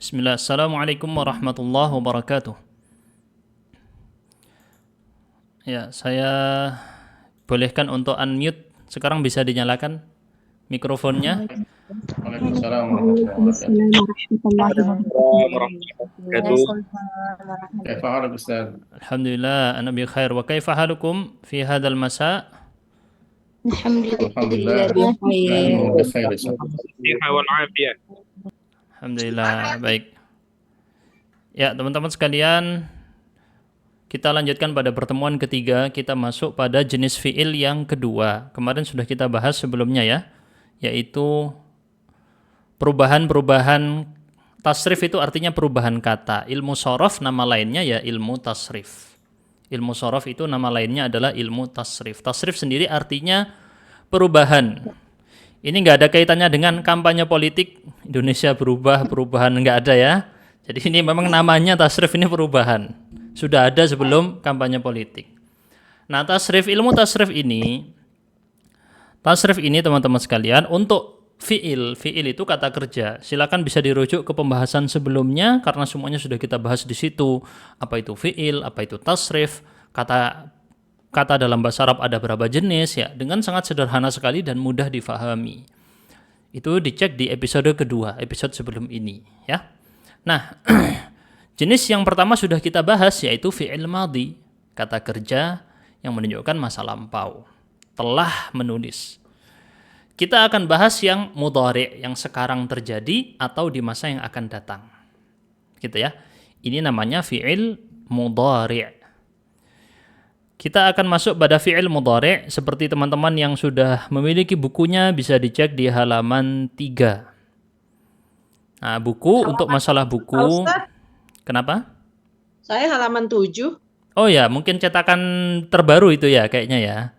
Bismillah. Assalamualaikum warahmatullahi wabarakatuh. Ya, saya bolehkan untuk unmute. Sekarang bisa dinyalakan mikrofonnya. Waalaikumsalam warahmatullahi wabarakatuh. Kaifa haluk Ustaz? Alhamdulillah, ana bi khair. Wa kaifa halukum fi hadzal masa? Alhamdulillah, nahnu bikhair Ustaz. Alhamdulillah, baik. Ya, teman-teman sekalian, kita lanjutkan pada pertemuan ketiga. Kita masuk pada jenis fi'il yang kedua. Kemarin sudah kita bahas sebelumnya ya, yaitu perubahan-perubahan tasrif. Itu artinya perubahan kata. Ilmu shorof nama lainnya ya ilmu tasrif. Ilmu shorof itu nama lainnya adalah ilmu tasrif. Tasrif sendiri artinya perubahan. Ini nggak ada kaitannya dengan kampanye politik Indonesia berubah, perubahan nggak ada ya. Jadi ini memang namanya tasrif, ini perubahan. Sudah ada sebelum kampanye politik. Nah, ilmu tasrif ini teman-teman sekalian untuk fi'il itu kata kerja. Silakan bisa dirujuk ke pembahasan sebelumnya karena semuanya sudah kita bahas di situ. Apa itu fi'il, apa itu tasrif, kata dalam bahasa Arab ada berapa jenis ya, dengan sangat sederhana sekali dan mudah difahami. Itu dicek di episode kedua, episode sebelum ini ya. Nah, jenis yang pertama sudah kita bahas yaitu fi'il madhi, kata kerja yang menunjukkan masa lampau, telah menulis. Kita akan bahas yang mudhari', yang sekarang terjadi atau di masa yang akan datang. Gitu ya. Ini namanya fi'il mudhari'. Kita akan masuk pada fi'il mudhari'. Seperti teman-teman yang sudah memiliki bukunya bisa dicek di halaman 3. Nah, buku untuk masalah buku. Ustaz, kenapa? saya halaman 7. Oh ya, mungkin cetakan terbaru itu ya kayaknya ya.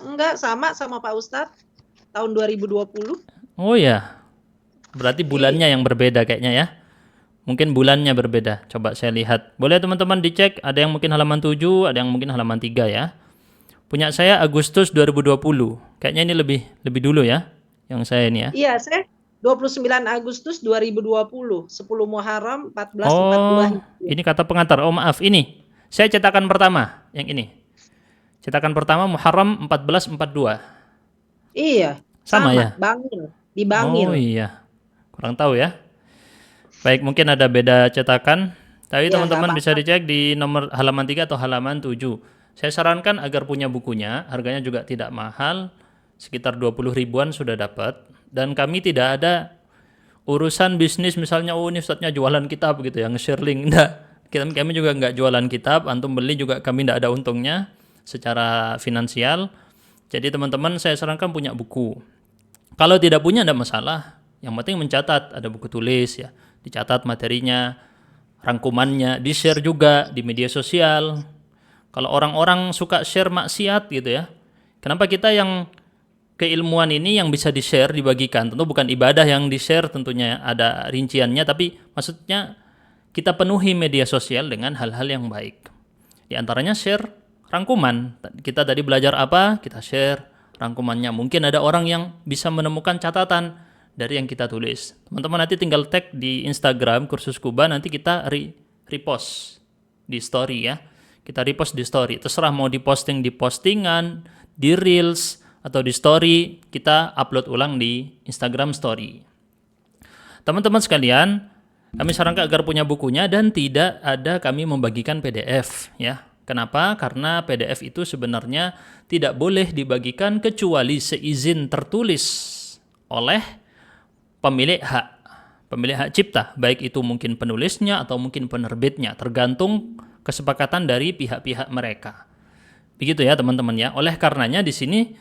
Enggak sama Pak Ustadz. Tahun 2020. Oh ya. Berarti bulannya yang berbeda kayaknya ya. Mungkin bulannya berbeda. Coba saya lihat. Boleh teman-teman dicek. Ada yang mungkin halaman 7, ada yang mungkin halaman 3 ya. Punya saya Agustus 2020. Kayaknya ini lebih dulu ya. Yang saya ini ya. Iya, saya 29 Agustus 2020. 10 Muharram 1442. Oh, ini kata pengantar. Oh maaf, ini. Saya cetakan pertama. Yang ini. Cetakan pertama Muharram 1442. Iya. Sama ya? Bangil. Di Bangil. Oh iya. Kurang tahu ya. Baik, mungkin ada beda cetakan. Tapi Ya, teman-teman nggak bisa dicek di nomor halaman 3 atau halaman 7. Saya sarankan agar punya bukunya, harganya juga tidak mahal, sekitar 20 ribuan sudah dapat. Dan kami tidak ada urusan bisnis misalnya, oh ini ustadznya jualan kitab gitu ya, nge-share link. Enggak. Kami juga nggak jualan kitab, antum beli juga kami tidak ada untungnya secara finansial. Jadi teman-teman saya sarankan punya buku. Kalau tidak punya tidak masalah. Yang penting mencatat, ada buku tulis ya. Dicatat materinya, rangkumannya, di-share juga di media sosial. Kalau orang-orang suka share maksiat gitu ya. Kenapa kita yang keilmuan ini yang bisa di-share, dibagikan? Tentu bukan ibadah yang di-share, tentunya ada rinciannya, tapi maksudnya kita penuhi media sosial dengan hal-hal yang baik. Di antaranya share rangkuman. Kita tadi belajar apa? Kita share rangkumannya. Mungkin ada orang yang bisa menemukan catatan dari yang kita tulis. Teman-teman nanti tinggal tag di Instagram Kursus Kuba, nanti kita repost di story ya. Kita repost di story. Terserah mau diposting di postingan, di reels, atau di story, kita upload ulang di Instagram story. Teman-teman sekalian, kami sarankan agar punya bukunya dan tidak ada kami membagikan PDF ya. Kenapa? Karena PDF itu sebenarnya tidak boleh dibagikan kecuali seizin tertulis oleh pemilik hak cipta, baik itu mungkin penulisnya atau mungkin penerbitnya, tergantung kesepakatan dari pihak-pihak mereka. Begitu ya teman-teman ya. Oleh karenanya di sini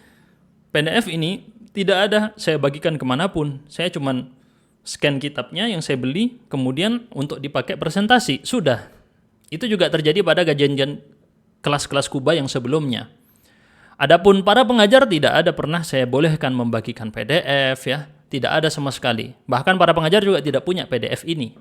PDF ini tidak ada saya bagikan kemanapun. Saya cuman scan kitabnya yang saya beli, kemudian untuk dipakai presentasi, sudah. Itu juga terjadi pada kajian kelas-kelas Kuba yang sebelumnya. Adapun para pengajar tidak ada pernah saya bolehkan membagikan PDF ya. Tidak ada sama sekali. Bahkan para pengajar juga tidak punya PDF ini.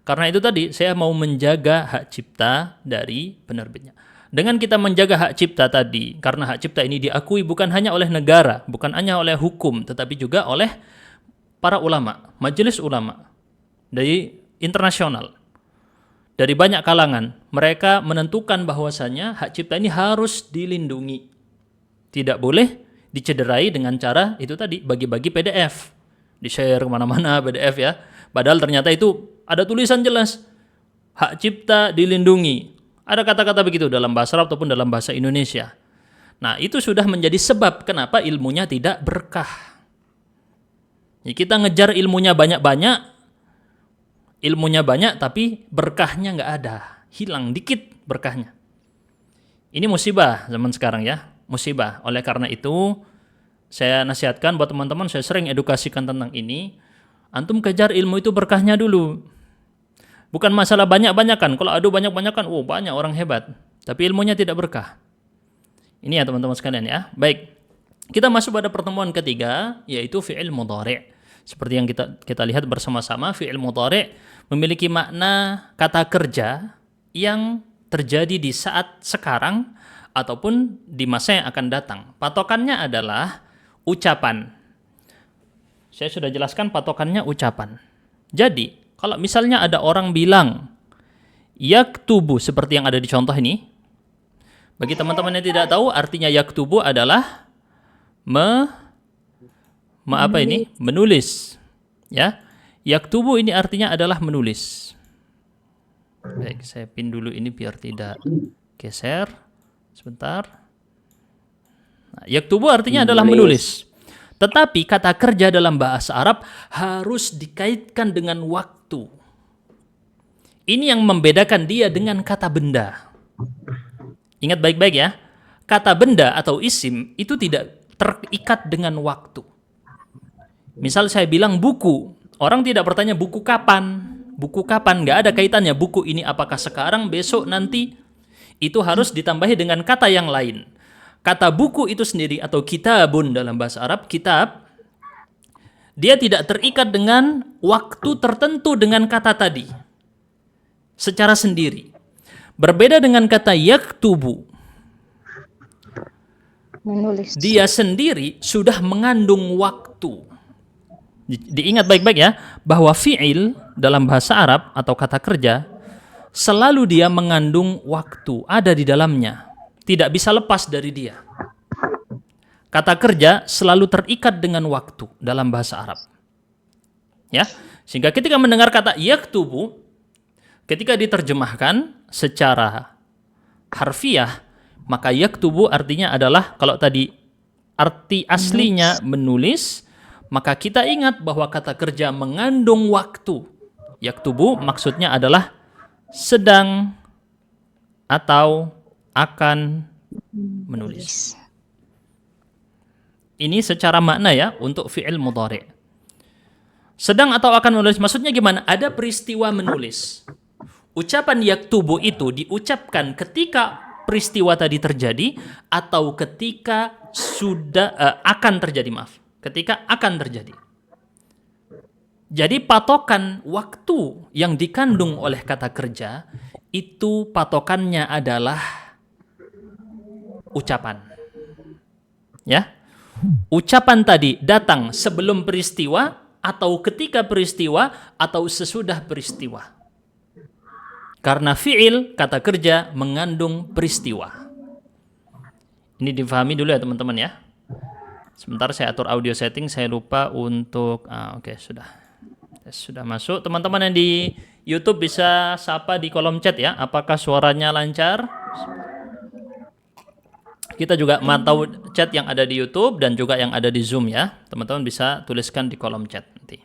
Karena itu tadi saya mau menjaga hak cipta dari penerbitnya. Dengan kita menjaga hak cipta tadi, karena hak cipta ini diakui bukan hanya oleh negara, bukan hanya oleh hukum, tetapi juga oleh para ulama, majelis ulama. Dari internasional. Dari banyak kalangan, mereka menentukan bahwasannya hak cipta ini harus dilindungi. Tidak boleh dicederai dengan cara itu tadi, bagi-bagi PDF. Di-share kemana-mana PDF ya. Padahal ternyata itu ada tulisan jelas, hak cipta dilindungi. Ada kata-kata begitu dalam bahasa Arab ataupun dalam bahasa Indonesia. Nah, itu sudah menjadi sebab kenapa ilmunya tidak berkah. Ya, kita ngejar ilmunya banyak-banyak, tapi berkahnya nggak ada, hilang dikit berkahnya. Ini musibah zaman sekarang ya, musibah. Oleh karena itu, saya nasihatkan buat teman-teman, saya sering edukasikan tentang ini. Antum kejar ilmu itu berkahnya dulu. Bukan masalah banyak-banyakan. Kalau adu banyak-banyakan, banyak orang hebat. Tapi ilmunya tidak berkah. Ini ya teman-teman sekalian ya. Baik, kita masuk pada pertemuan ketiga, yaitu fi'il mudhari'. Seperti yang kita lihat bersama-sama, fi'il mudhari' memiliki makna kata kerja yang terjadi di saat sekarang ataupun di masa yang akan datang. Patokannya adalah ucapan. Saya sudah jelaskan patokannya ucapan. Jadi, kalau misalnya ada orang bilang yaktubu seperti yang ada di contoh ini, bagi teman-teman yang tidak tahu, artinya yaktubu adalah menulis. Ya. Yaktubu ini artinya adalah menulis. Baik, saya pin dulu ini biar tidak geser. Sebentar. Nah, yaktubu artinya adalah menulis. Tetapi kata kerja dalam bahasa Arab harus dikaitkan dengan waktu. Ini yang membedakan dia dengan kata benda. Ingat baik-baik ya. Kata benda atau isim itu tidak terikat dengan waktu. Misal saya bilang buku. Orang tidak bertanya buku kapan. Buku kapan, nggak ada kaitannya. Buku ini apakah sekarang, besok, nanti. Itu harus ditambahi dengan kata yang lain. Kata buku itu sendiri atau kitabun dalam bahasa Arab, kitab, dia tidak terikat dengan waktu tertentu dengan kata tadi. Secara sendiri. Berbeda dengan kata yaktubu. Menulis. Dia sendiri sudah mengandung waktu. Diingat baik-baik ya, bahwa fi'il dalam bahasa Arab atau kata kerja, selalu dia mengandung waktu, ada di dalamnya. Tidak bisa lepas dari dia. Kata kerja selalu terikat dengan waktu dalam bahasa Arab. Ya, sehingga ketika mendengar kata yaktubu, ketika diterjemahkan secara harfiah, maka yaktubu artinya adalah, kalau tadi arti aslinya menulis, maka kita ingat bahwa kata kerja mengandung waktu. Yaktubu maksudnya adalah sedang atau akan menulis. Ini secara makna ya untuk fi'il mudhari'. Sedang atau akan menulis, maksudnya gimana? Ada peristiwa menulis. Ucapan yaktubu itu diucapkan ketika peristiwa tadi terjadi atau ketika akan terjadi, ketika akan terjadi. Jadi patokan waktu yang dikandung oleh kata kerja itu patokannya adalah ucapan. Ya. Ucapan tadi datang sebelum peristiwa atau ketika peristiwa atau sesudah peristiwa. Karena fi'il, kata kerja, mengandung peristiwa. Ini difahami dulu ya teman-teman ya. Sebentar saya atur audio setting, saya lupa untuk oke, sudah masuk. Teman-teman yang di YouTube bisa sapa di kolom chat ya, apakah suaranya lancar? Kita juga mantau chat yang ada di YouTube dan juga yang ada di Zoom ya. Teman-teman bisa tuliskan di kolom chat nanti.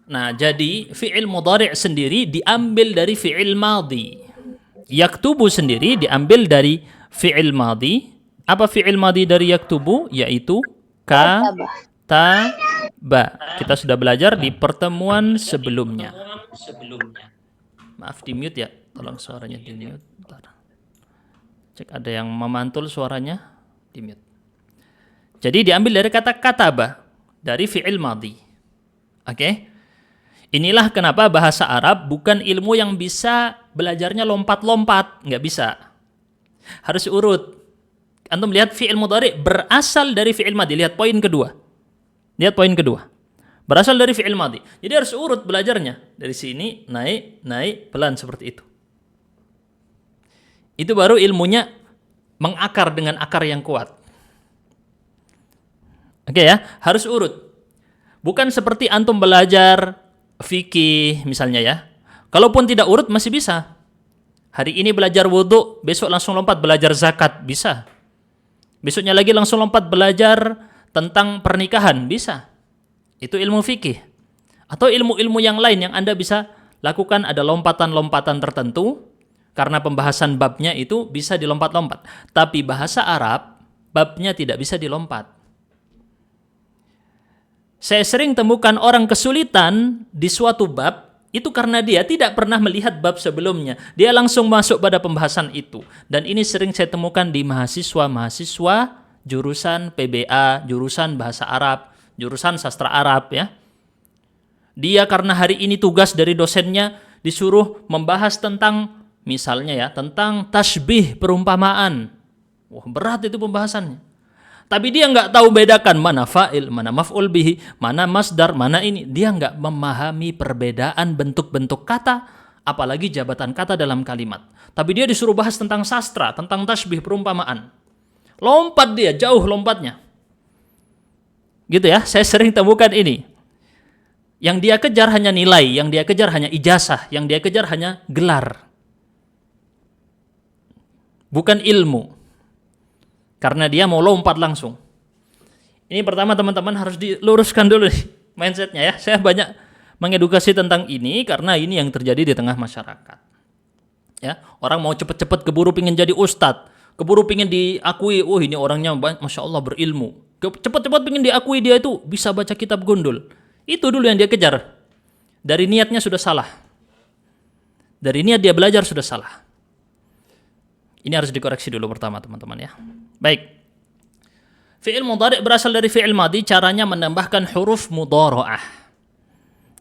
Nah, jadi fi'il mudhari' sendiri diambil dari fi'il madhi. Yaktubu sendiri diambil dari fi'il madhi. Apa fi'il madhi dari yaktubu? Yaitu kataba. Kita sudah belajar di pertemuan sebelumnya. Maaf, di mute ya. Tolong suaranya di mute. Bentar. Cek ada yang memantul suaranya, di mute. Jadi diambil dari kata kataba, dari fi'il madhi. Oke? Inilah kenapa bahasa Arab bukan ilmu yang bisa belajarnya lompat-lompat, nggak bisa. Harus urut. Antum lihat fi'il mudhari' berasal dari fi'il madhi. Lihat poin kedua. Berasal dari fi'il madhi. Jadi harus urut belajarnya. Dari sini naik pelan seperti itu. Itu baru ilmunya mengakar dengan akar yang kuat. Oke ya, harus urut. Bukan seperti antum belajar fikih misalnya ya. Kalaupun tidak urut masih bisa. Hari ini belajar wudhu, besok langsung lompat belajar zakat, bisa. Besoknya lagi langsung lompat belajar tentang pernikahan, bisa. Itu ilmu fikih. Atau ilmu-ilmu yang lain yang Anda bisa lakukan, ada lompatan-lompatan tertentu, karena pembahasan babnya itu bisa dilompat-lompat. Tapi bahasa Arab, babnya tidak bisa dilompat. Saya sering temukan orang kesulitan di suatu bab, itu karena dia tidak pernah melihat bab sebelumnya. Dia langsung masuk pada pembahasan itu. Dan ini sering saya temukan di mahasiswa-mahasiswa jurusan PBA, jurusan bahasa Arab, jurusan sastra Arab ya. Dia karena hari ini tugas dari dosennya disuruh membahas tentang misalnya ya, tentang tasbih perumpamaan. Wah, berat itu pembahasannya. Tapi dia nggak tahu bedakan mana fa'il, mana maf'ul bihi, mana masdar, mana ini. Dia nggak memahami perbedaan bentuk-bentuk kata, apalagi jabatan kata dalam kalimat. Tapi dia disuruh bahas tentang sastra, tentang tasbih perumpamaan. Lompat dia, jauh lompatnya. Gitu ya, saya sering temukan ini. Yang dia kejar hanya nilai, yang dia kejar hanya ijazah, yang dia kejar hanya gelar. Bukan ilmu. Karena dia mau lompat langsung. Ini pertama teman-teman harus diluruskan dulu nih mindsetnya ya. Saya banyak mengedukasi tentang ini karena ini yang terjadi di tengah masyarakat. Ya, orang mau cepat-cepat keburu pingin jadi ustadz, keburu pingin diakui, oh ini orangnya masya Allah berilmu. Cepat-cepat pingin diakui dia itu bisa baca kitab gundul. Itu dulu yang dia kejar. Dari niatnya sudah salah. Dari niat dia belajar sudah salah. Ini harus dikoreksi dulu pertama teman-teman ya. Baik. Fi'il mudhari' berasal dari fi'il madhi, caranya menambahkan huruf mudhara'ah.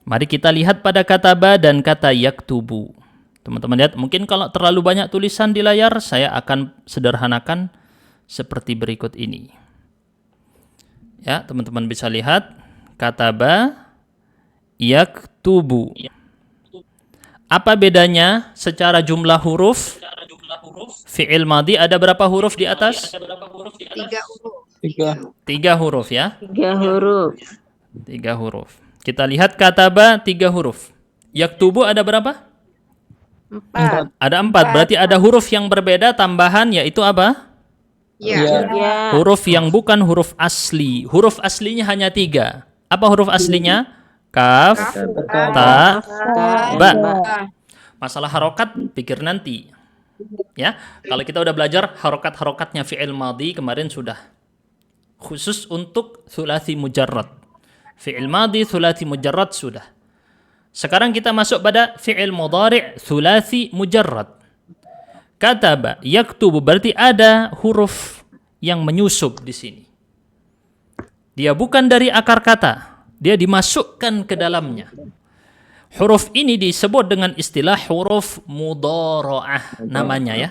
Mari kita lihat pada kata ba dan kata yaktubu. Teman-teman lihat, mungkin kalau terlalu banyak tulisan di layar, saya akan sederhanakan seperti berikut ini. Ya, teman-teman bisa lihat kata ba yaktubu. Apa bedanya secara jumlah huruf? Fi'il madhi ada berapa huruf di atas? 3 huruf. 3 huruf ya. 3 huruf. 3 huruf. Kita lihat kataba 3 huruf. Yaktubu ada berapa? 4. Ada 4. Berarti ada huruf yang berbeda tambahan, yaitu apa? Ya. Ya. Huruf yang bukan huruf asli. Huruf aslinya hanya 3. Apa huruf aslinya? Kaf, ta, ba. Masalah harokat pikir nanti. Ya, kalau kita udah belajar harokat-harokatnya fi'il madhi kemarin sudah. Khusus untuk thulathi mujarrad. Fi'il madhi thulathi mujarrad sudah. Sekarang kita masuk pada fi'il mudhari' thulathi mujarrad. Kataba, yaktubu, berarti ada huruf yang menyusup di sini. Dia bukan dari akar kata, dia dimasukkan ke dalamnya. Huruf ini disebut dengan istilah huruf mudhara'ah namanya ya.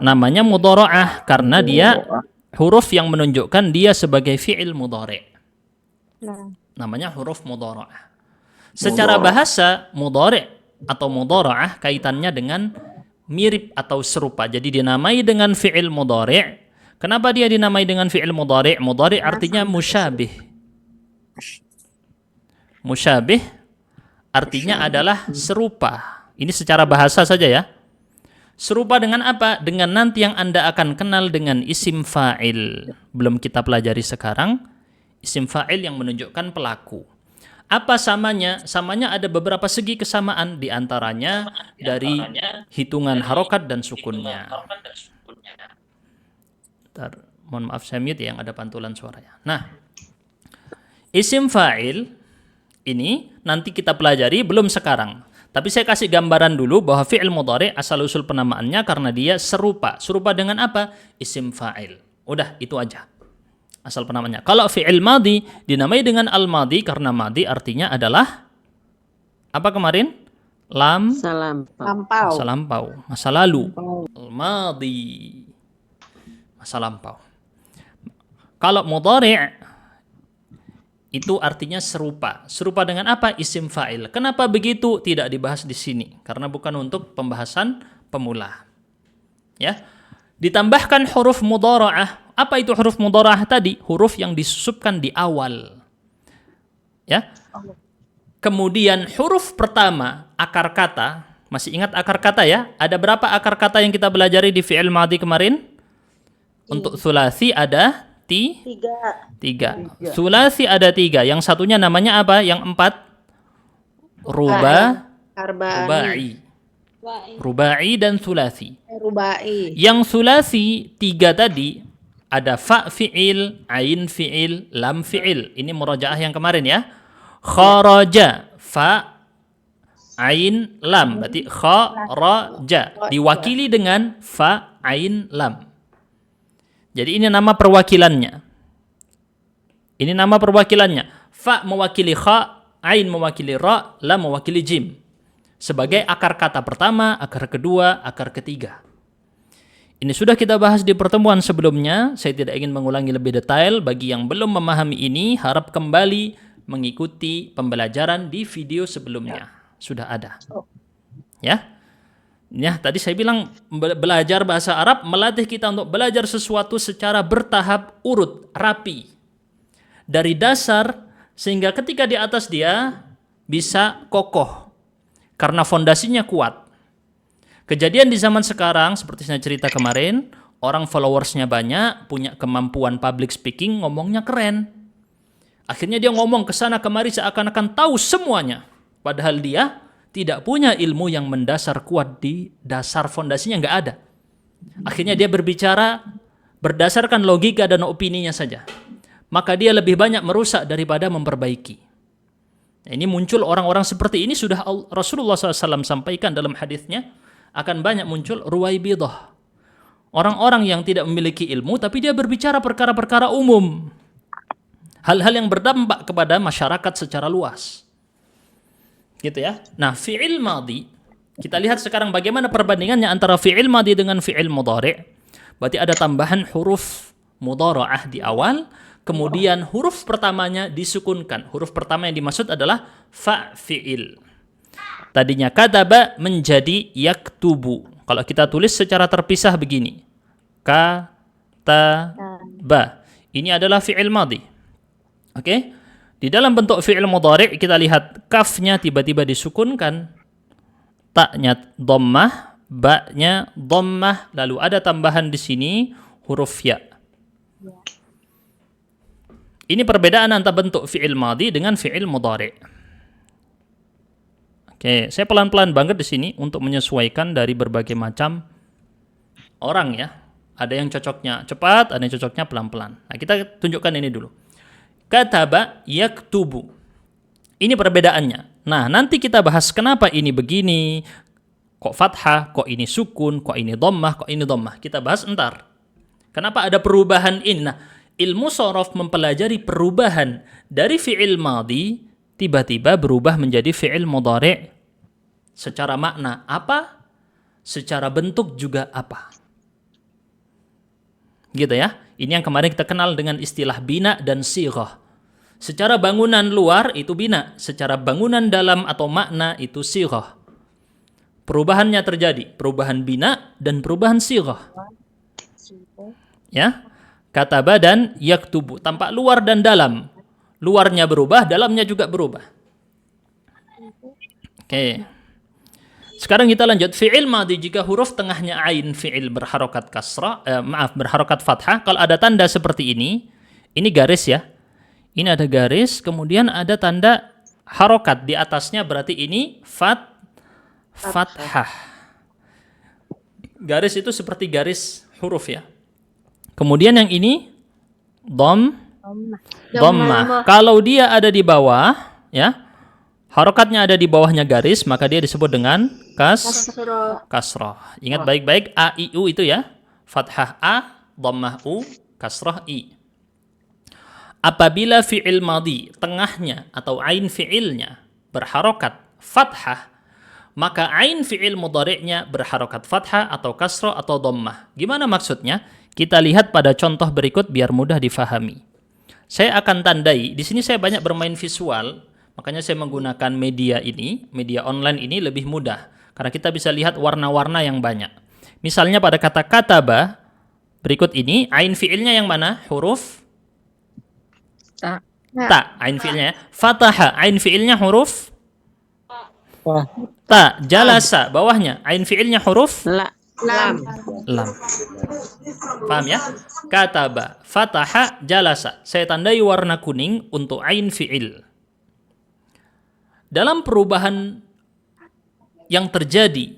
Namanya mudhara'ah karena dia huruf yang menunjukkan dia sebagai fi'il mudhari'. Namanya huruf mudhara'ah. Secara bahasa mudhari' atau mudhara'ah kaitannya dengan mirip atau serupa. Jadi dinamai dengan fi'il mudhari'. Kenapa dia dinamai dengan fi'il mudhari'? Mudhari' artinya musyabih. Musyabih artinya adalah serupa. Ini secara bahasa saja ya. Serupa dengan apa? Dengan nanti yang Anda akan kenal dengan isim fa'il. Belum kita pelajari sekarang. Isim fa'il yang menunjukkan pelaku. Apa samanya? Samanya ada beberapa segi kesamaan. Di antaranya dari hitungan harokat dan sukunnya. Bentar, mohon maaf saya mute yang ada pantulan suaranya. Nah, isim fa'il ini nanti kita pelajari, belum sekarang. Tapi saya kasih gambaran dulu bahwa fi'il mudhari' asal-usul penamaannya karena dia serupa. Serupa dengan apa? Isim fa'il. Udah, itu aja. Asal penamaannya. Kalau fi'il madhi dinamai dengan al-madhi karena madhi artinya adalah apa kemarin? Masa lampau. Masa lalu. Al-madhi. Masa lampau. Kalau mudhari' itu artinya serupa. Serupa dengan apa? Isim fa'il. Kenapa begitu? Tidak dibahas di sini karena bukan untuk pembahasan pemula. Ya. Ditambahkan huruf mudhara'ah. Apa itu huruf mudhara'ah tadi? Huruf yang disusupkan di awal. Ya. Kemudian huruf pertama akar kata, masih ingat akar kata ya? Ada berapa akar kata yang kita belajari di fi'il madhi kemarin? Untuk sulasi ada tiga. Sulasi ada 3. Yang satunya namanya apa? Yang 4? Rubai. Rubai dan sulasi. Rubai. Yang sulasi 3 tadi ada fa fi'il, ain fi'il, lam fi'il. Ini murajaah yang kemarin ya. Kharaja, fa, ain, lam. Berarti kharaja. Diwakili dengan fa, ain, lam. Jadi ini nama perwakilannya. Ini nama perwakilannya. Fa mewakili kha, ain mewakili ra, lam mewakili jim. Sebagai akar kata pertama, akar kedua, akar ketiga. Ini sudah kita bahas di pertemuan sebelumnya. Saya tidak ingin mengulangi lebih detail. Bagi yang belum memahami ini, harap kembali mengikuti pembelajaran di video sebelumnya. Sudah ada. Ya. Ya, tadi saya bilang belajar bahasa Arab melatih kita untuk belajar sesuatu secara bertahap, urut, rapi. Dari dasar sehingga ketika di atas dia bisa kokoh. Karena fondasinya kuat. Kejadian di zaman sekarang, seperti saya cerita kemarin, orang followersnya banyak, punya kemampuan public speaking, ngomongnya keren. Akhirnya dia ngomong ke sana kemari seakan-akan tahu semuanya. Padahal dia tidak punya ilmu yang mendasar kuat di dasar fondasinya, nggak ada. Akhirnya dia berbicara berdasarkan logika dan opininya saja. Maka dia lebih banyak merusak daripada memperbaiki. Nah, ini muncul orang-orang seperti ini sudah Rasulullah SAW sampaikan dalam hadisnya, akan banyak muncul ruwaibidah. Orang-orang yang tidak memiliki ilmu tapi dia berbicara perkara-perkara umum. Hal-hal yang berdampak kepada masyarakat secara luas. Gitu ya. Nah, fi'il madhi, kita lihat sekarang bagaimana perbandingannya antara fi'il madhi dengan fi'il mudhari'. Berarti ada tambahan huruf mudhara'ah di awal, kemudian huruf pertamanya disukunkan. Huruf pertama yang dimaksud adalah fa fi'il. Tadinya kataba menjadi yaktubu. Kalau kita tulis secara terpisah begini. Kataba. Ini adalah fi'il madhi. Oke? Di dalam bentuk fi'il mudhari' kita lihat kafnya tiba-tiba disukunkan, taknya dhammah, ba-nya dhammah, lalu ada tambahan di sini huruf ya. Ini perbedaan antara bentuk fi'il madhi dengan fi'il mudhari'. Oke, saya pelan-pelan banget di sini untuk menyesuaikan dari berbagai macam orang ya. Ada yang cocoknya cepat, ada yang cocoknya pelan-pelan. Nah, kita tunjukkan ini dulu. Kataba yaktubu. Ini perbedaannya. Nah, nanti kita bahas kenapa ini begini, kok fathah, kok ini sukun, kok ini dhammah, kok ini dhammah. Kita bahas entar. Kenapa ada perubahan ini? Nah, ilmu shorof mempelajari perubahan dari fi'il madhi tiba-tiba berubah menjadi fi'il mudhari'. Secara makna apa? Secara bentuk juga apa? Gitu ya. Ini yang kemarin kita kenal dengan istilah bina dan sighah. Secara bangunan luar itu bina, secara bangunan dalam atau makna itu sighah. Perubahannya terjadi, perubahan bina dan perubahan sighah. Ya. Kataba dan yaktubu, tampak luar dan dalam. Luarnya berubah, dalamnya juga berubah. Oke. Sekarang kita lanjut fi'il madhi jika huruf tengahnya ain fi'il berharokat berharokat fathah. Kalau ada tanda seperti ini garis ya. Ini ada garis, kemudian ada tanda harokat di atasnya, berarti ini fathah. Garis itu seperti garis huruf ya. Kemudian yang ini dhammah. Kalau dia ada di bawah ya, harokatnya ada di bawahnya garis, maka dia disebut dengan kasrah. Ingat baik-baik a i u itu ya. Fathah a, dhammah u, kasrah i. Apabila fi'il madhi tengahnya atau ain fi'ilnya berharokat fathah, maka ain fi'il mudhari'nya berharokat fathah atau kasrah atau dhammah. Gimana maksudnya? Kita lihat pada contoh berikut biar mudah difahami. Saya akan tandai. Di sini saya banyak bermain visual, makanya saya menggunakan media ini, media online ini lebih mudah karena kita bisa lihat warna-warna yang banyak. Misalnya pada kata kataba berikut ini, ain fiilnya yang mana? Huruf Ta. ta, ain fiilnya ya. Fataha, ain fiilnya huruf ta. Jalasa, bawahnya ain fiilnya huruf La. Lam. lam. Paham ya? Kataba, fataha, jalasa. Saya tandai warna kuning untuk ain fiil. Dalam perubahan yang terjadi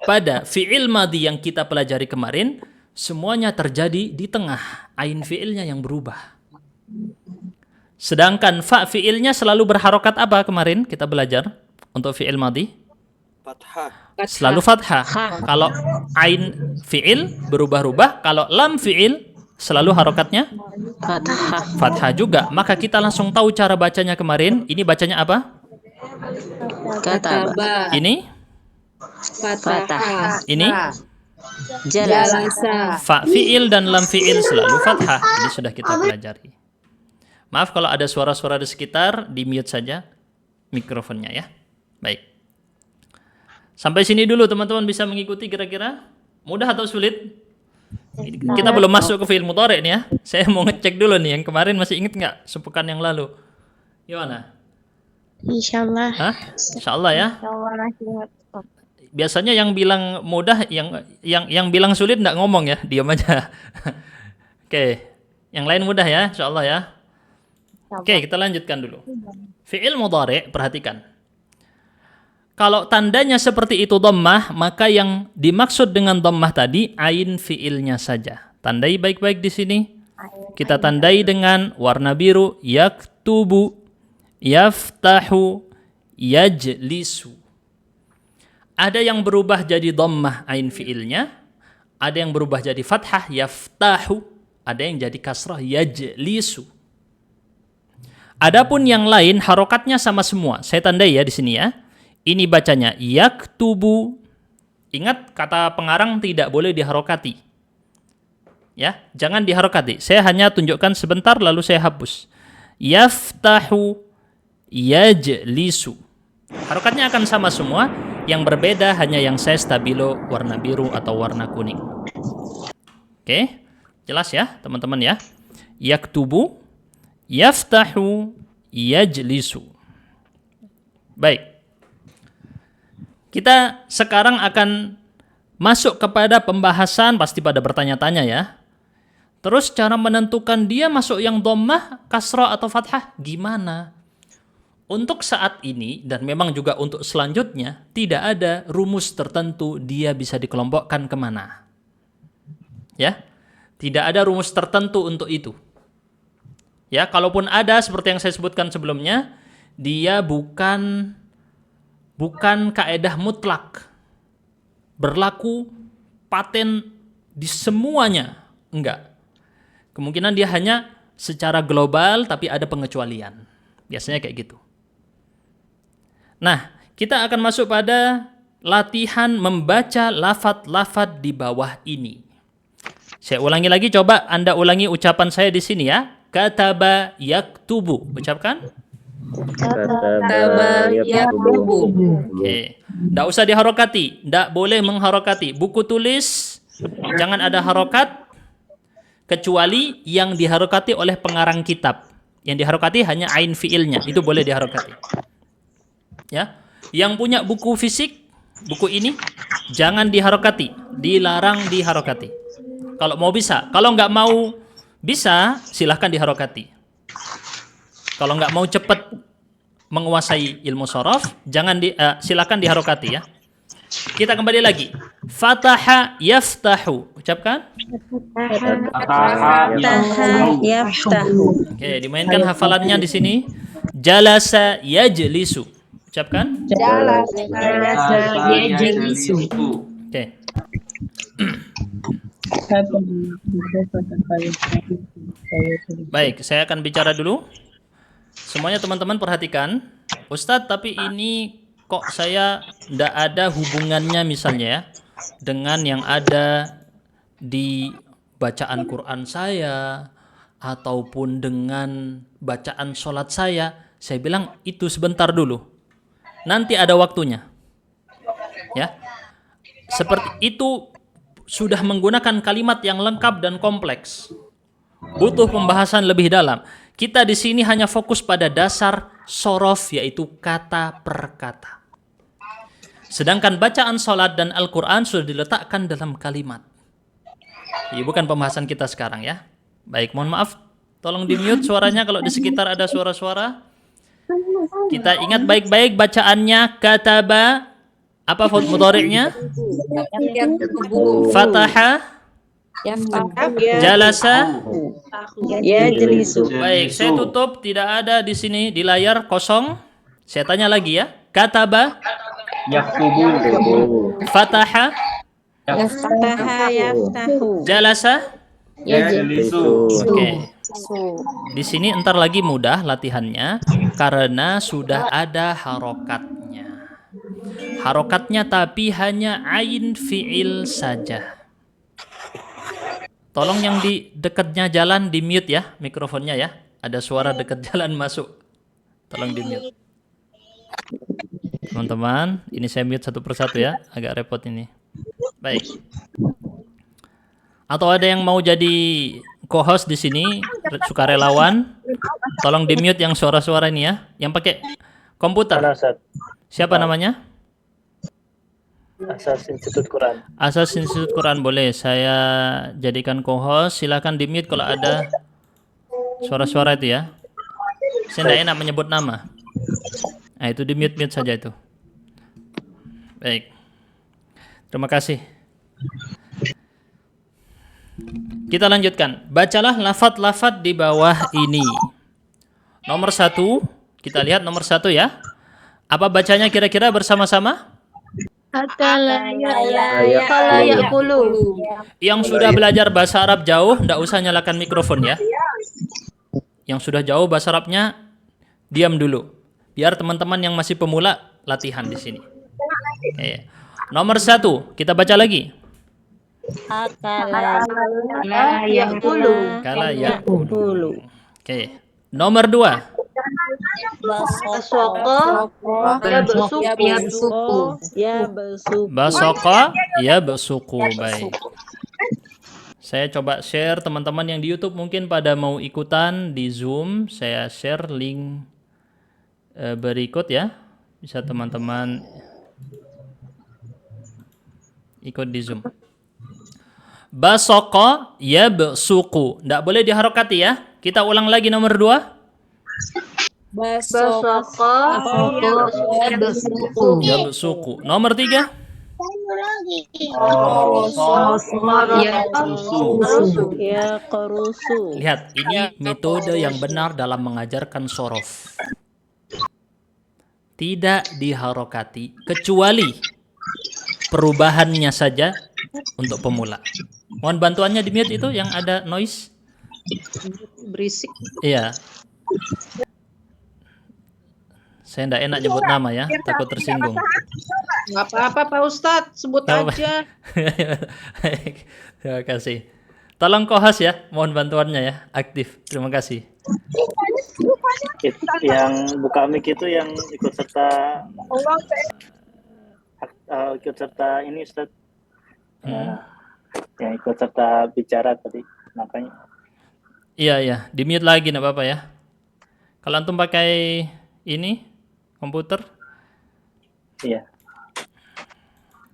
pada fiil madhi yang kita pelajari kemarin, semuanya terjadi di tengah, ain fiilnya yang berubah. Sedangkan fa fiilnya selalu berharokat apa kemarin kita belajar untuk fiil madhi? Selalu fathah. Kalau ain fiil berubah-ubah, kalau lam fiil selalu harokatnya Fathah. fathah juga. Maka kita langsung tahu cara bacanya kemarin. Ini bacanya apa? Kataba. Ini? Fathah. Ini? Jalasa. Fa fiil dan lam fiil selalu fathah. Ini sudah kita pelajari. Maaf kalau ada suara-suara di sekitar, di mute saja mikrofonnya ya. Baik. Sampai sini dulu teman-teman bisa mengikuti kira-kira? Mudah atau sulit? Kita belum masuk ke fiil mudhari nih ya. Saya mau ngecek dulu nih, yang kemarin masih ingat nggak sepekan yang lalu? Gimana? Insyaallah. Hah? Insyaallah ya. Insyaallah masih ingat. Biasanya yang bilang mudah, yang bilang sulit nggak ngomong ya, diam aja. Oke, yang lain mudah ya, insyaallah ya. Oke, kita lanjutkan dulu. Fi'il mudhari, perhatikan. Kalau tandanya seperti itu dhammah, maka yang dimaksud dengan dhammah tadi ain fi'ilnya saja. Tandai baik-baik di sini. Kita tandai dengan warna biru, yaktubu, yaftahu, yajlisu. Ada yang berubah jadi dhammah ain fi'ilnya, ada yang berubah jadi fathah yaftahu, ada yang jadi kasrah yajlisu. Adapun yang lain harokatnya sama semua. Saya tandai ya di sini ya. Ini bacanya yaktubu. Ingat kata pengarang tidak boleh diharokati. Ya, jangan diharokati. Saya hanya tunjukkan sebentar lalu saya hapus. Yaftahu yajlisu. Harokatnya akan sama semua. Yang berbeda hanya yang saya stabilo warna biru atau warna kuning. Oke, jelas ya teman-teman ya. Yaktubu, yaftahu, yajlisu. Baik. Kita sekarang akan masuk kepada pembahasan, pasti pada bertanya-tanya ya. Terus cara menentukan dia masuk yang dhammah, kasrah atau fathah gimana? Untuk saat ini dan memang juga untuk selanjutnya tidak ada rumus tertentu dia bisa dikelompokkan kemana. Ya, tidak ada rumus tertentu untuk itu. Ya, kalaupun ada seperti yang saya sebutkan sebelumnya, dia bukan kaedah mutlak. Berlaku paten di semuanya, enggak. Kemungkinan dia hanya secara global tapi ada pengecualian. Biasanya kayak gitu. Nah, kita akan masuk pada latihan membaca lafadz-lafadz di bawah ini. Saya ulangi lagi, coba Anda ulangi ucapan saya di sini ya. Kataba yaktubu. Ucapkan. Kataba yaktubu. Oke. Nggak usah diharokati. Nggak boleh mengharokati. Buku tulis, jangan ada harokat. Kecuali yang diharokati oleh pengarang kitab. Yang diharokati hanya ain fiilnya. Itu boleh diharokati. Ya, yang punya buku fisik, buku ini jangan diharokati, dilarang diharokati. Kalau mau bisa, kalau nggak mau bisa silahkan diharokati. Kalau nggak mau cepat menguasai ilmu shorof, silahkan diharokati ya. Kita kembali lagi. Fataha yaftahu, ucapkan. Fataha yaftahu. Oke, dimainkan hafalannya di sini. Jalasa yajlisu. Ucapkan. Jalasa yajlisu. Oke. Baik, saya akan bicara dulu. Semuanya teman-teman perhatikan. Ustadz, tapi ini kok saya tidak ada hubungannya misalnya ya dengan yang ada di bacaan Quran saya ataupun dengan bacaan sholat saya bilang itu sebentar dulu. Nanti ada waktunya. Ya. Seperti itu sudah menggunakan kalimat yang lengkap dan kompleks. Butuh pembahasan lebih dalam. Kita di sini hanya fokus pada dasar sorof, yaitu kata per kata. Sedangkan bacaan sholat dan Al-Quran sudah diletakkan dalam kalimat. Ini bukan pembahasan kita sekarang ya. Baik, mohon maaf. Tolong di-mute suaranya kalau di sekitar ada suara-suara. Kita ingat baik-baik bacaannya. Kataba. Apa mudhari'nya? Fataha. Jalasa. Yajlisu. Baik, saya tutup. Tidak ada di sini di layar kosong. Saya tanya lagi ya. Kataba. Fataha. Fataha yaftahu. Jalasa. Yajlisu. Oke. Di sini entar lagi mudah latihannya karena sudah ada harokatnya. Harokatnya tapi hanya ain fi'il saja. Tolong yang di dekatnya jalan di mute ya mikrofonnya ya. Ada suara dekat jalan masuk. Tolong di mute. Teman-teman, ini saya mute satu persatu ya. Agak repot ini. Baik. Atau ada yang mau jadi co-host di sini, sukarelawan, tolong di-mute yang suara-suara ini ya, yang pakai komputer. Siapa namanya? Asas Institut Quran. Asas Institut Quran boleh. Saya jadikan co-host. Silakan di-mute kalau ada suara-suara itu ya. Saya tidak enak menyebut nama. Nah, itu di-mute saja itu. Baik. Terima kasih. Kita lanjutkan. Bacalah lafadz-lafadz di bawah ini. Nomor 1, kita lihat nomor 1 ya. Apa bacanya kira-kira bersama-sama? Akala yaqulu. Yang sudah belajar bahasa Arab jauh, enggak usah nyalakan mikrofon ya. Yang sudah jauh bahasa Arabnya, diam dulu. Biar teman-teman yang masih pemula latihan di sini. Nomor 1, kita baca lagi. Akala yaqulu. Kala yaqulu. Oke. Nomor 2. Basoqa ya bersuku. Baik. Saya coba share teman-teman yang di YouTube mungkin pada mau ikutan di Zoom. Saya share link berikut ya. Bisa teman-teman ikut di Zoom. Basoqa ya bersuku. Nggak boleh diharokati ya. Kita ulang lagi nomor 2. Basoqa Ya bersuku. Nomor 3. ya qarusu. Lihat, ini metode yang benar dalam mengajarkan sorof. Tidak diharokati kecuali perubahannya saja untuk pemula. Mohon bantuannya di mute itu yang ada noise. Berisik. Iya. Saya enggak enak nyebut nama ya, takut tersinggung. Nggak apa-apa Pak Ustadz, sebut aja. Baik, terima kasih. Tolong co-host ya, mohon bantuannya ya, aktif. Terima kasih. Yang buka mic itu yang ikut serta ini Ustaz. Yang ikut serta bicara tadi makanya. Iya, di mute lagi enggak apa-apa ya. Kalau antum pakai ini komputer? Iya.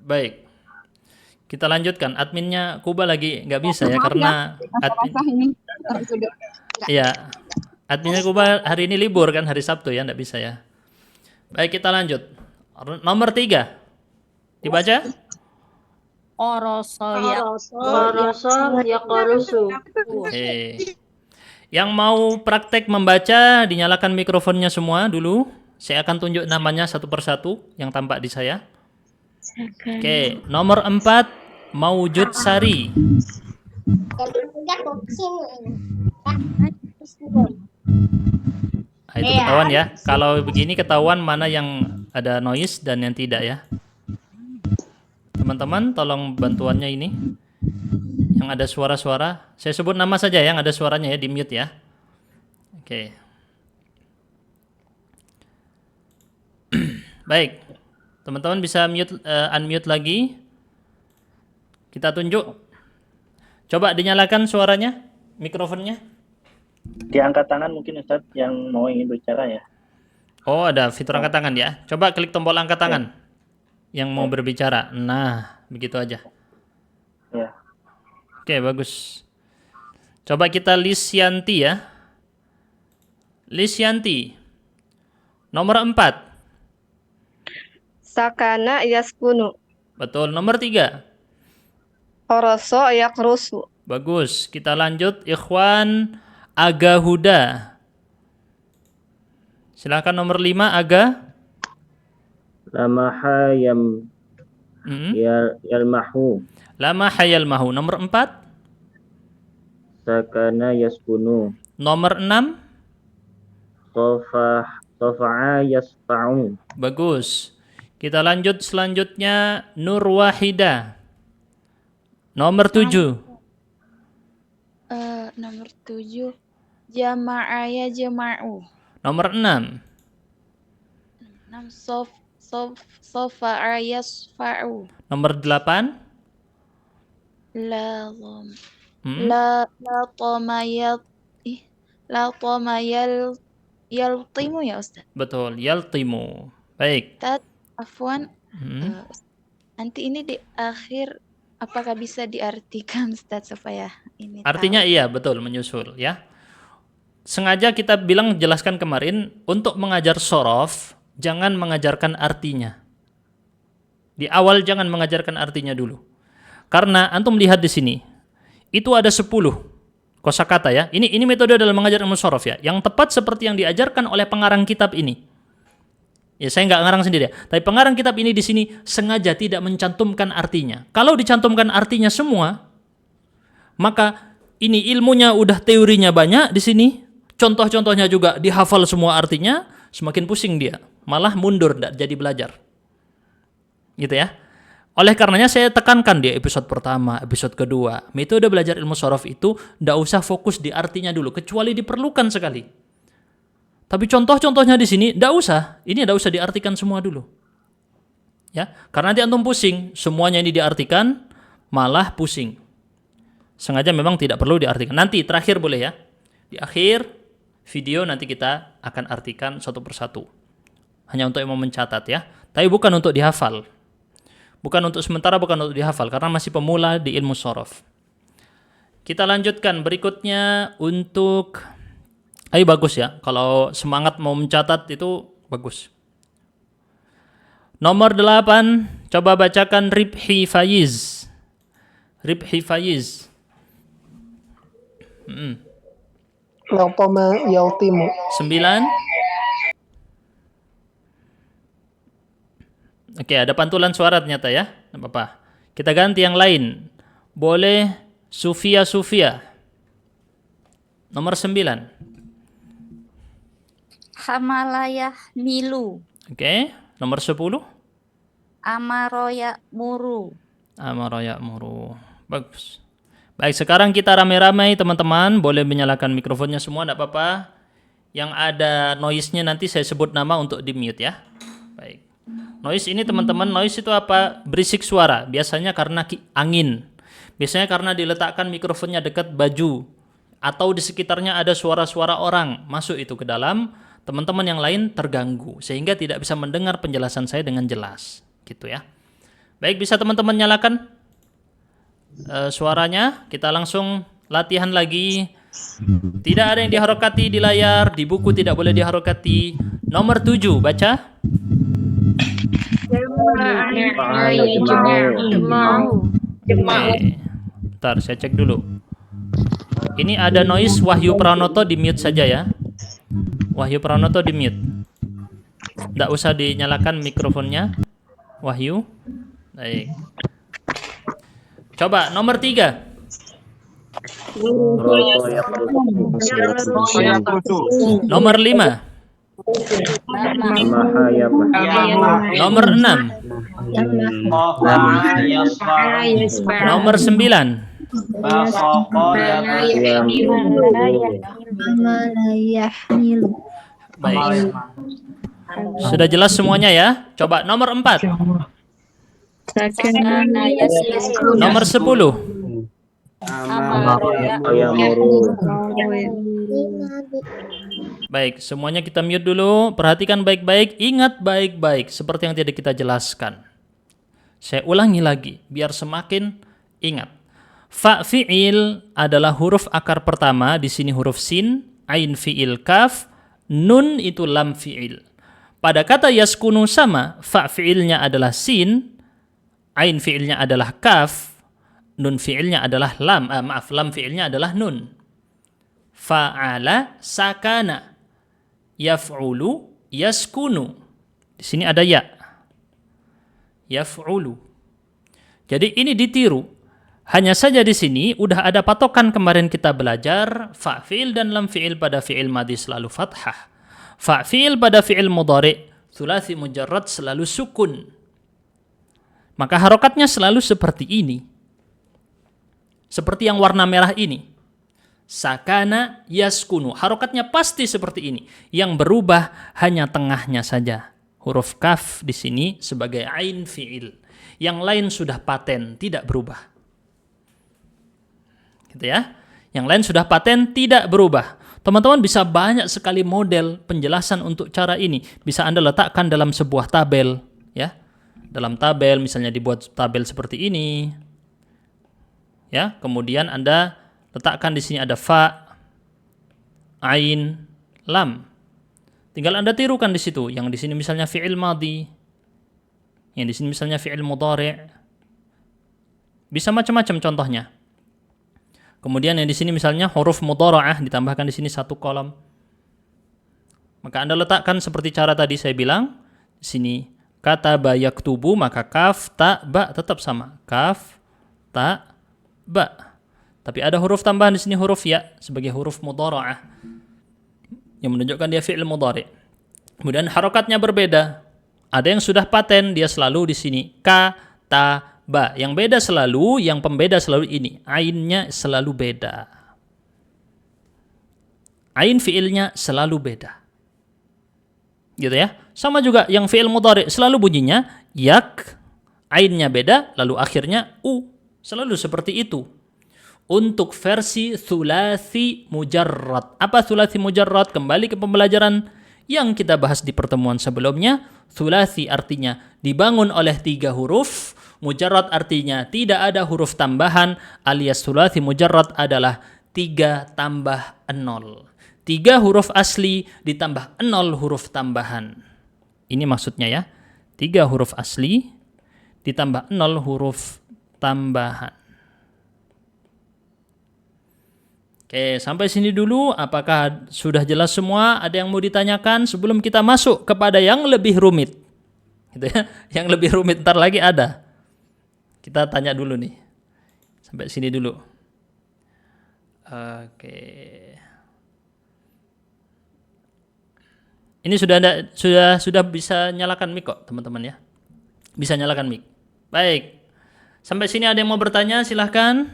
Baik. Kita lanjutkan. Adminnya Kuba lagi nggak bisa ya karena Iya. Adminnya Kuba hari ini libur kan, hari Sabtu ya, nggak bisa ya. Baik, kita lanjut. Nomor 3. Dibaca? Oke. Yang mau praktek membaca, dinyalakan mikrofonnya semua dulu. Saya akan tunjuk namanya satu persatu yang tampak di saya. Oke, nomor 4, Maujud Sari. Nah, itu ketahuan ya. Kalau begini ketahuan mana yang ada noise dan yang tidak ya. Teman-teman, tolong bantuannya ini. Yang ada suara-suara. Saya sebut nama saja yang ada suaranya ya, di mute ya. Oke. Baik. Teman-teman bisa unmute lagi. Kita tunjuk. Coba dinyalakan suaranya, mikrofonnya. Diangkat tangan mungkin Ustaz yang mau ingin bicara ya. Oh, ada fitur angkat tangan ya. Coba klik tombol angkat tangan. Yang mau berbicara. Nah, begitu aja. Ya. Oke, bagus. Coba kita Lisyanti ya. Lisyanti. Nomor 4. Sakana yaskunu. Betul. Nomor 3. Qarasa yaqrusu. Bagus. Kita lanjut. Ikhwan Aga Huda. Silakan nomor 5 Aga. Lamaha yalmahu. Lama hayal mahu. Nomor 4. Sakana yaskunu. Nomor 6. Sofa'a yasfa'u. Bagus. Kita lanjut selanjutnya Nur Wahida. Nomor 7. Nomor 7 jama'a ya jama'u. Nomor 6. 6 sofa'a yasfa'u. Nomor 8. La tamayal yaltimu ya Ustaz. Betul, yaltimu. Baik. Ustaz, afwan. Nanti ini di akhir apakah bisa diartikan Ustaz supaya ini Artinya tahu? iya, betul, menyusul ya. Sengaja kita bilang jelaskan kemarin untuk mengajar sorof jangan mengajarkan artinya. Di awal jangan mengajarkan artinya dulu. Karena antum lihat di sini. Itu ada 10 kosakata ya. Ini metode dalam mengajar ilmu sorof ya. Yang tepat seperti yang diajarkan oleh pengarang kitab ini. Ya saya nggak ngarang sendiri ya. Tapi pengarang kitab ini di sini sengaja tidak mencantumkan artinya. Kalau dicantumkan artinya semua, maka ini ilmunya udah teorinya banyak di sini. Contoh-contohnya juga dihafal semua artinya, semakin pusing dia. Malah mundur, tidak jadi belajar. Gitu ya. Oleh karenanya saya tekankan di episode pertama, episode kedua, metode belajar ilmu sorof itu tidak usah fokus di artinya dulu, kecuali diperlukan sekali. Tapi contoh-contohnya di sini tidak usah, ini tidak usah diartikan semua dulu. Ya, karena nanti antum pusing, semuanya ini diartikan, malah pusing. Sengaja memang tidak perlu diartikan. Nanti terakhir boleh ya, di akhir video nanti kita akan artikan satu persatu. Hanya untuk yang mau mencatat ya, tapi bukan untuk dihafal. Bukan untuk sementara, bukan untuk dihafal, karena masih pemula di ilmu sorof. Kita lanjutkan berikutnya untuk... Ayo bagus ya, kalau semangat mau mencatat itu bagus. Nomor 8, coba bacakan Ribhi Faiz. Ribhi Faiz. Latama yaltimu. 9. Oke, ada pantulan suara ternyata ya. Tidak apa-apa. Kita ganti yang lain. Boleh Sufia. Nomor 9. Hamalayah milu. Oke, nomor 10. Amaroya muru. Bagus. Baik, sekarang kita ramai-ramai teman-teman. Boleh menyalakan mikrofonnya semua, tidak apa-apa. Yang ada noise-nya nanti saya sebut nama untuk di mute ya. Baik. Noise ini teman-teman, noise itu apa? Berisik suara. Biasanya karena angin. Biasanya karena diletakkan mikrofonnya dekat baju. Atau di sekitarnya ada suara-suara orang. Masuk itu ke dalam. Teman-teman yang lain terganggu. Sehingga tidak bisa mendengar penjelasan saya dengan jelas. Gitu ya. Baik, bisa teman-teman nyalakan suaranya. Kita langsung latihan lagi. Tidak ada yang diharokati di layar. Di buku tidak boleh diharokati. Nomor 7, baca. Bentar, saya cek dulu. Ini ada noise Wahyu Pranoto di mute saja ya. Wahyu Pranoto di mute. Tidak usah dinyalakan mikrofonnya. Wahyu. Baik. Coba nomor 3. Nomor 5. Nomor 6. Nomor 9. Baik. Sudah jelas semuanya ya? Coba nomor 4. Nomor 10. Ayamuru. Baik, semuanya kita mute dulu. Perhatikan baik-baik, ingat baik-baik seperti yang tadi kita jelaskan. Saya ulangi lagi biar semakin ingat. Fa fi'il adalah huruf akar pertama, di sini huruf sin, ain fi'il kaf, nun itu lam fi'il. Pada kata yaskunu sama, fa fi'ilnya adalah sin, ain fi'ilnya adalah kaf, nun fi'ilnya adalah lam, lam fi'ilnya adalah nun. Fa'ala sakana, yaf'ulu yaskunu. Di sini ada ya. Yaf'ulu. Jadi ini ditiru. Hanya saja di sini udah ada patokan kemarin kita belajar fa fi'il dan lam fi'il pada fi'il madhi selalu fathah. Fa fi'il pada fi'il mudhari thulathi mujarrad selalu sukun. Maka harokatnya selalu seperti ini. Seperti yang warna merah ini. Sakana yaskunu. Harokatnya pasti seperti ini. Yang berubah hanya tengahnya saja. Huruf kaf di sini sebagai ain fi'il. Yang lain sudah paten, tidak berubah. Gitu ya. Yang lain sudah paten, tidak berubah. Teman-teman bisa banyak sekali model penjelasan untuk cara ini. Bisa Anda letakkan dalam sebuah tabel, ya. Dalam tabel misalnya dibuat tabel seperti ini. Ya, kemudian Anda letakkan di sini ada fa, ain, lam. Tinggal Anda tirukan di situ. Yang di sini misalnya fi'il madhi. Yang di sini misalnya fi'il mudhari'. Bisa macam-macam contohnya. Kemudian yang di sini misalnya huruf mudhara'ah ditambahkan di sini satu kolom. Maka Anda letakkan seperti cara tadi saya bilang. Di sini kataba yaktubu, maka kaf, ta, ba tetap sama. Kaf, ta, ba. Tapi ada huruf tambahan di sini huruf ya sebagai huruf mudhara'ah yang menunjukkan dia fi'il mudhari'. Kemudian harokatnya berbeda. Ada yang sudah paten, dia selalu di sini ka, ta, ba. Yang beda selalu, yang pembeda selalu ini. Ainnya selalu beda. Ain fi'ilnya selalu beda. Gitu ya. Sama juga yang fi'il mudhari' selalu bunyinya yak, ainnya beda, lalu akhirnya u. Selalu seperti itu. Untuk versi thulathi mujarrad. Apa thulathi mujarrad? Kembali ke pembelajaran yang kita bahas di pertemuan sebelumnya. Thulathi artinya dibangun oleh 3 huruf. Mujarrad artinya tidak ada huruf tambahan, alias thulathi mujarrad adalah 3 tambah 0. 3 huruf asli ditambah 0 huruf tambahan. Ini maksudnya ya. 3 huruf asli ditambah 0 huruf tambahan. Oke, sampai sini dulu. Apakah sudah jelas semua? Ada yang mau ditanyakan sebelum kita masuk kepada yang lebih rumit? Gitu ya. Yang lebih rumit ntar lagi ada. Kita tanya dulu nih. Sampai sini dulu. Oke. Ini sudah bisa nyalakan mic kok, teman-teman ya. Bisa nyalakan mic. Baik. Sampai sini ada yang mau bertanya? Silahkan.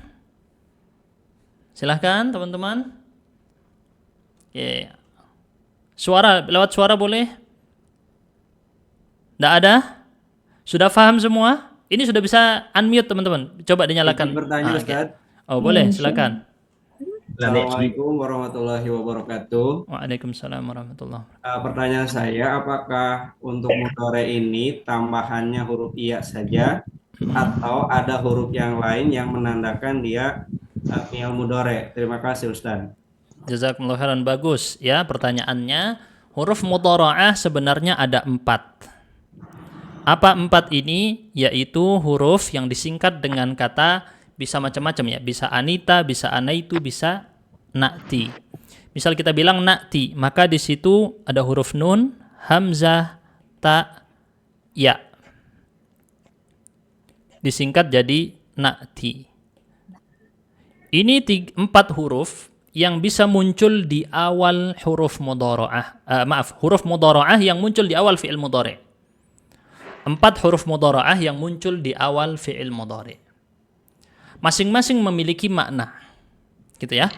Silahkan teman-teman. Oke. Lewat suara boleh? Tidak ada? Sudah paham semua? Ini sudah bisa unmute teman-teman. Coba dinyalakan. Bertanya Ustaz. Oh boleh, silakan. Assalamualaikum warahmatullahi wabarakatuh. Waalaikumsalam warahmatullahi wabarakatuh. Pertanyaan saya, apakah untuk mudhari ini tambahannya huruf iya saja atau ada huruf yang lain yang menandakan dia fi'il mudhari? Terima kasih Ustaz. Jazakumullah khairan, bagus ya pertanyaannya. Huruf mudhara'ah sebenarnya ada 4. Apa 4 ini? Yaitu huruf yang disingkat dengan kata, bisa macam-macam ya. Bisa anita, bisa anaitu, bisa na'ti. Misal kita bilang na'ti, maka di situ ada huruf nun, hamzah, ta, ya. Disingkat jadi na'ti. Ini 4 huruf yang bisa muncul di awal huruf mudhara'ah. Huruf mudhara'ah yang muncul di awal fi'il mudhari'. 4 huruf mudhara'ah yang muncul di awal fi'il mudhari'. Masing-masing memiliki makna. Gitu ya.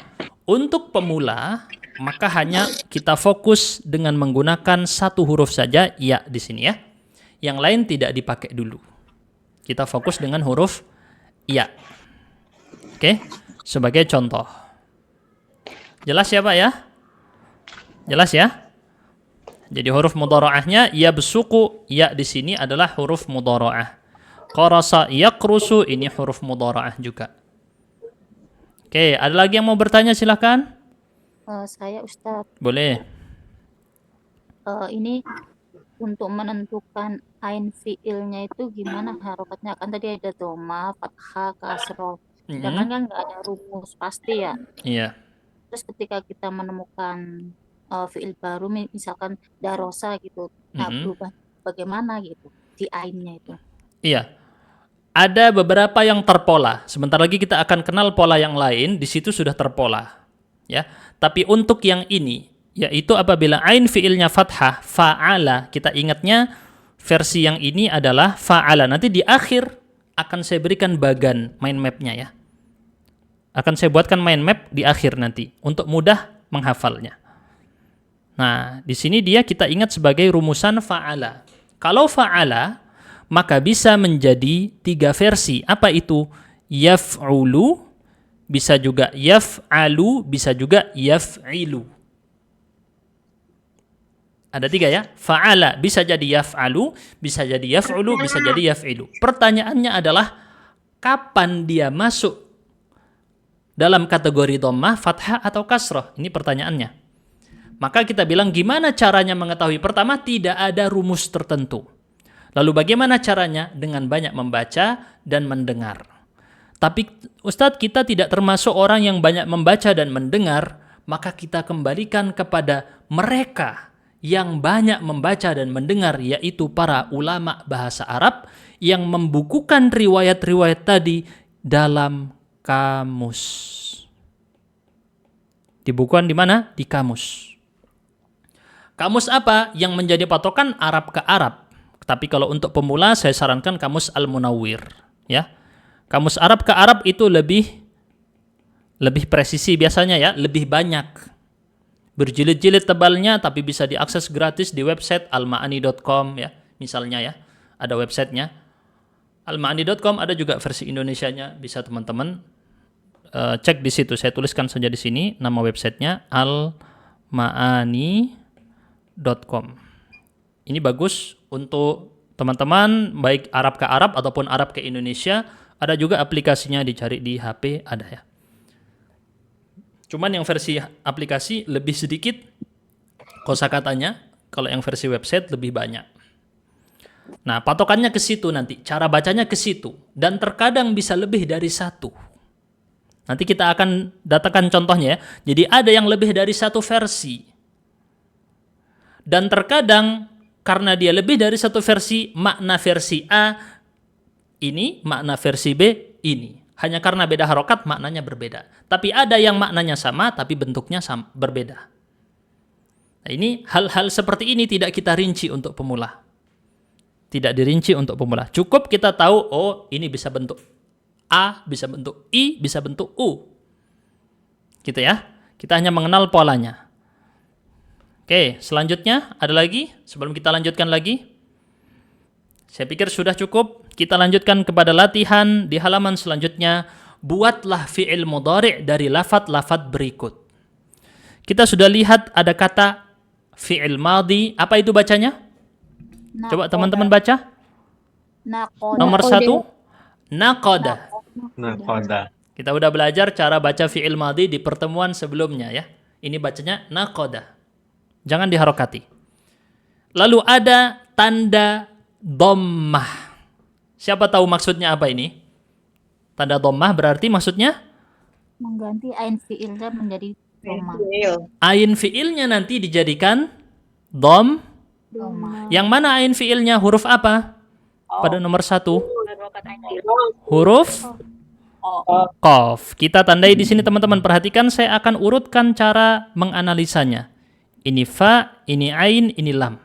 Untuk pemula, maka hanya kita fokus dengan menggunakan satu huruf saja, ya di sini ya. Yang lain tidak dipakai dulu. Kita fokus dengan huruf ya. Oke, sebagai contoh. Jelas ya Pak ya? Jelas ya? Jadi huruf mudhara'ahnya yabsuqu, ya di sini adalah huruf mudhara'ah. Qarasa yaqrusu, ini huruf mudhara'ah juga. Oke, ada lagi yang mau bertanya silakan? Saya Ustadz, Boleh. ini untuk menentukan ain fiilnya itu gimana harokatnya? Kan tadi ada doma, fathah, kasroh. Sedangkan kan nggak ada rumus pasti ya. Iya. Terus ketika kita menemukan fiil baru, misalkan darosa gitu, nah berubah bagaimana gitu di ainnya itu? Iya. Ada beberapa yang terpola. Sebentar lagi kita akan kenal pola yang lain, di situ sudah terpola. Ya. Tapi untuk yang ini, yaitu apabila ain fiilnya fathah, fa'ala, kita ingatnya versi yang ini adalah fa'ala. Nanti di akhir akan saya berikan bagan mind map-nya ya. Akan saya buatkan mind map di akhir nanti untuk mudah menghafalnya. Nah, di sini dia kita ingat sebagai rumusan fa'ala. Kalau fa'ala, maka bisa menjadi 3 versi. Apa itu? Yaf'ulu, bisa juga yaf'alu, bisa juga yaf'ilu. Ada 3 ya. Fa'ala bisa jadi yaf'alu, bisa jadi yaf'ulu, bisa jadi yaf'ilu. Pertanyaannya adalah kapan dia masuk dalam kategori dhammah, fathah atau kasrah? Ini pertanyaannya. Maka kita bilang gimana caranya mengetahui? Pertama, tidak ada rumus tertentu. Lalu bagaimana caranya? Dengan banyak membaca dan mendengar. Tapi Ustadz, kita tidak termasuk orang yang banyak membaca dan mendengar, maka kita kembalikan kepada mereka yang banyak membaca dan mendengar, yaitu para ulama bahasa Arab yang membukukan riwayat-riwayat tadi dalam kamus. Dibukukan di mana? Di kamus. Kamus apa yang menjadi patokan? Arab ke Arab. Tapi kalau untuk pemula saya sarankan kamus Al-Munawwir, ya. Kamus Arab ke Arab itu lebih presisi biasanya ya, lebih banyak. Berjilid-jilid tebalnya tapi bisa diakses gratis di website almaani.com ya, misalnya ya. Ada websitenya. Almaani.com ada juga versi Indonesianya, bisa teman-teman cek di situ. Saya tuliskan saja di sini nama websitenya almaani.com. Ini bagus untuk teman-teman baik Arab ke Arab ataupun Arab ke Indonesia. Ada juga aplikasinya, dicari di HP ada ya. Cuman yang versi aplikasi lebih sedikit kosakatanya, kalau yang versi website lebih banyak. Nah, patokannya ke situ nanti, cara bacanya ke situ, dan terkadang bisa lebih dari satu. Nanti kita akan datangkan contohnya ya. Jadi ada yang lebih dari satu versi. Dan terkadang karena dia lebih dari satu versi, makna versi A ini, makna versi B ini. Hanya karena beda harokat, maknanya berbeda. Tapi ada yang maknanya sama, tapi bentuknya berbeda. Nah, ini hal-hal seperti ini tidak kita rinci untuk pemula. Tidak dirinci untuk pemula. Cukup kita tahu, oh ini bisa bentuk A, bisa bentuk I, bisa bentuk U. Gitu ya. Kita hanya mengenal polanya. Oke, selanjutnya ada lagi? Sebelum kita lanjutkan lagi, saya pikir sudah cukup. Kita lanjutkan kepada latihan di halaman selanjutnya. Buatlah fi'il mudhari' dari lafadz-lafadz berikut. Kita sudah lihat ada kata fi'il madhi. Apa itu bacanya? Coba teman-teman baca. Naqoda. Nomor 1, naqoda. Naqoda. Kita udah belajar cara baca fi'il madhi di pertemuan sebelumnya ya. Ini bacanya naqoda. Jangan diharokati. Lalu ada tanda dhammah. Siapa tahu maksudnya apa ini? Tanda dhammah berarti maksudnya Mengganti ain fiilnya menjadi doma. ain fiilnya nanti dijadikan dhom. Yang mana ain fiilnya? Huruf apa? Pada nomor 1. Huruf qaf. Kita tandai di sini teman-teman. Perhatikan, saya akan urutkan cara menganalisanya. Ini fa, ini ain, ini lam.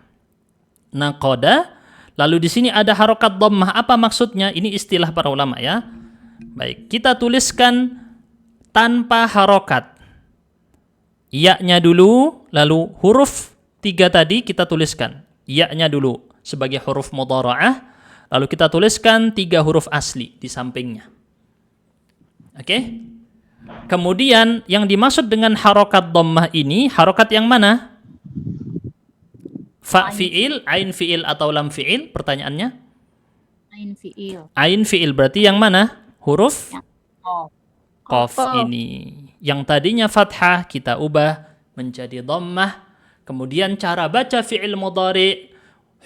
Naqoda. Lalu di sini ada harokat dhammah. Apa maksudnya? Ini istilah para ulama ya. Baik, kita tuliskan tanpa harokat. Ya-nya dulu, lalu huruf 3 tadi kita tuliskan. Ya-nya dulu sebagai huruf mudhara'ah, lalu kita tuliskan 3 huruf asli di sampingnya. Oke? Kemudian yang dimaksud dengan harokat dhammah ini, harokat yang mana? Fa fi'il, ain fi'il atau lam fi'il? Pertanyaannya? Ain fi'il. Ain fi'il berarti yang mana? Huruf Oh. qaf ini. Yang tadinya fathah kita ubah menjadi dhammah. Kemudian cara baca fi'il mudhari,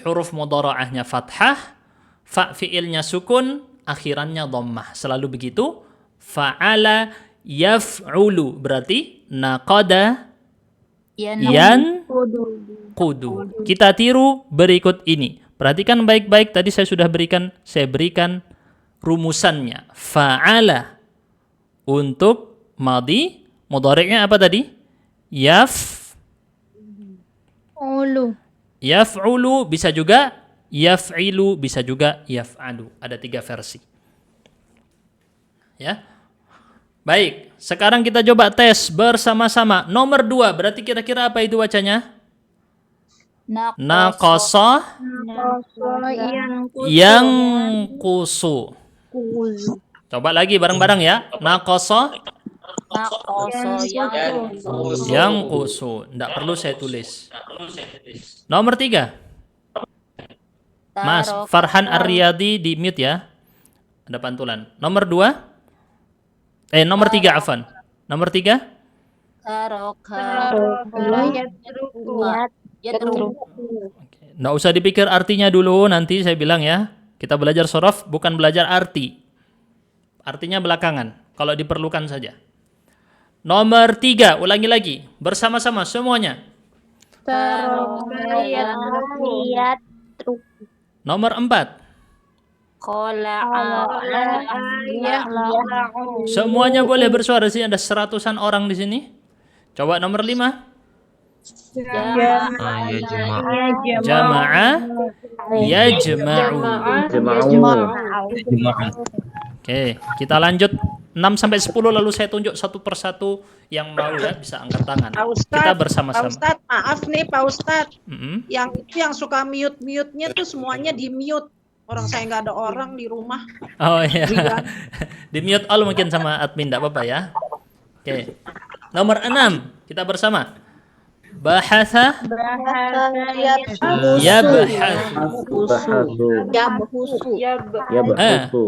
huruf mudhara'ahnya fathah, fa fi'ilnya sukun, akhirannya dhammah. Selalu begitu. Fa'ala yaf'ulu berarti naqada yanqudu. Kita tiru berikut ini. Perhatikan baik-baik, tadi saya berikan rumusannya. Fa'ala untuk madhi, mudhari'nya apa tadi? Yaf'ulu, bisa juga yaf'ilu, bisa juga yaf'alu. Ada 3 versi. Ya. Baik, sekarang kita coba tes bersama-sama. Nomor 2, berarti kira-kira apa itu bacanya? Naqasa yang kusu. Coba lagi bareng-bareng ya. Naqasa yang kusu. Tidak perlu saya tulis. Nomor 3. Mas Farhan Ar-Riyadi di mute ya. Ada pantulan. Nomor 2. Nomor 3 afan. Nomor 3. Nggak usah dipikir artinya dulu, nanti saya bilang ya. Kita belajar shorof bukan belajar arti. Artinya belakangan, kalau diperlukan saja. Nomor 3, ulangi lagi. Bersama-sama semuanya. Nomor 4. Semuanya boleh bersuara, sih ada 100-an orang di sini. Coba nomor 5. Jama'a yajma'u. Oke, kita lanjut 6 sampai 10 lalu saya tunjuk satu persatu yang mau ya bisa angkat tangan. Pak Ustadz, Kita bersama-sama. Pak Ustadz, maaf nih Pak Ustadz. Yang suka mute-nya tuh semuanya di mute. Orang saya nggak ada orang di rumah. Oh iya. Di mute all mungkin sama admin, enggak apa-apa ya. Oke. Nomor 6, kita bersama. Bahasa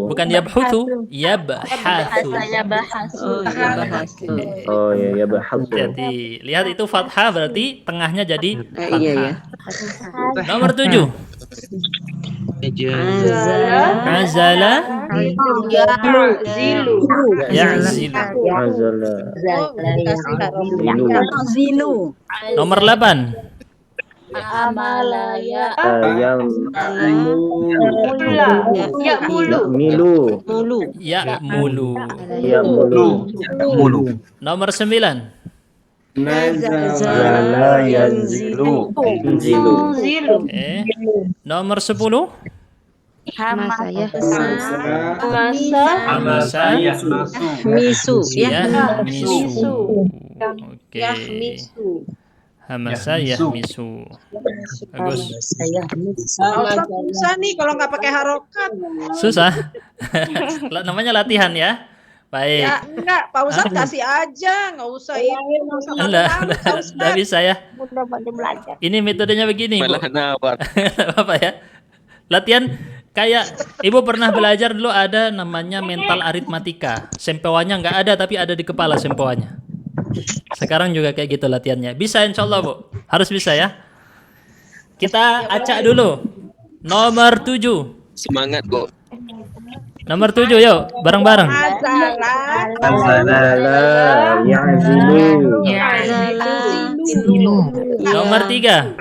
bukan yabhutsu, yabhatsu. Oh ya, yabhatsu. Jadi, lihat itu fathah berarti tengahnya jadi fathah. Nomor 7. Azala Zilu. Nomor 8. Ya'mulu. Nomor 9. Nazala yanzilu. Nomor 10. Hamasa Misu. Misu. Oke. Hamasa yahmisu. Bagus. Susah nih kalau nggak pakai harokat. Susah. Namanya latihan ya. Baik. Ya enggak, Pak Ustadz kasih aja, nggak usah ini. Enggak bisa ya. Ini metodenya begini, Bu. Apa ya? Latihan kayak Ibu pernah belajar dulu ada namanya mental aritmatika. Sempoannya nggak ada tapi ada di kepala sempoannya. Sekarang juga kayak gitu latihannya. Bisa insya Allah, Bu. Harus bisa ya. Kita acak dulu. Nomor 7. Semangat, Bu. Nomor 7 yuk, bareng-bareng. Nomor 3.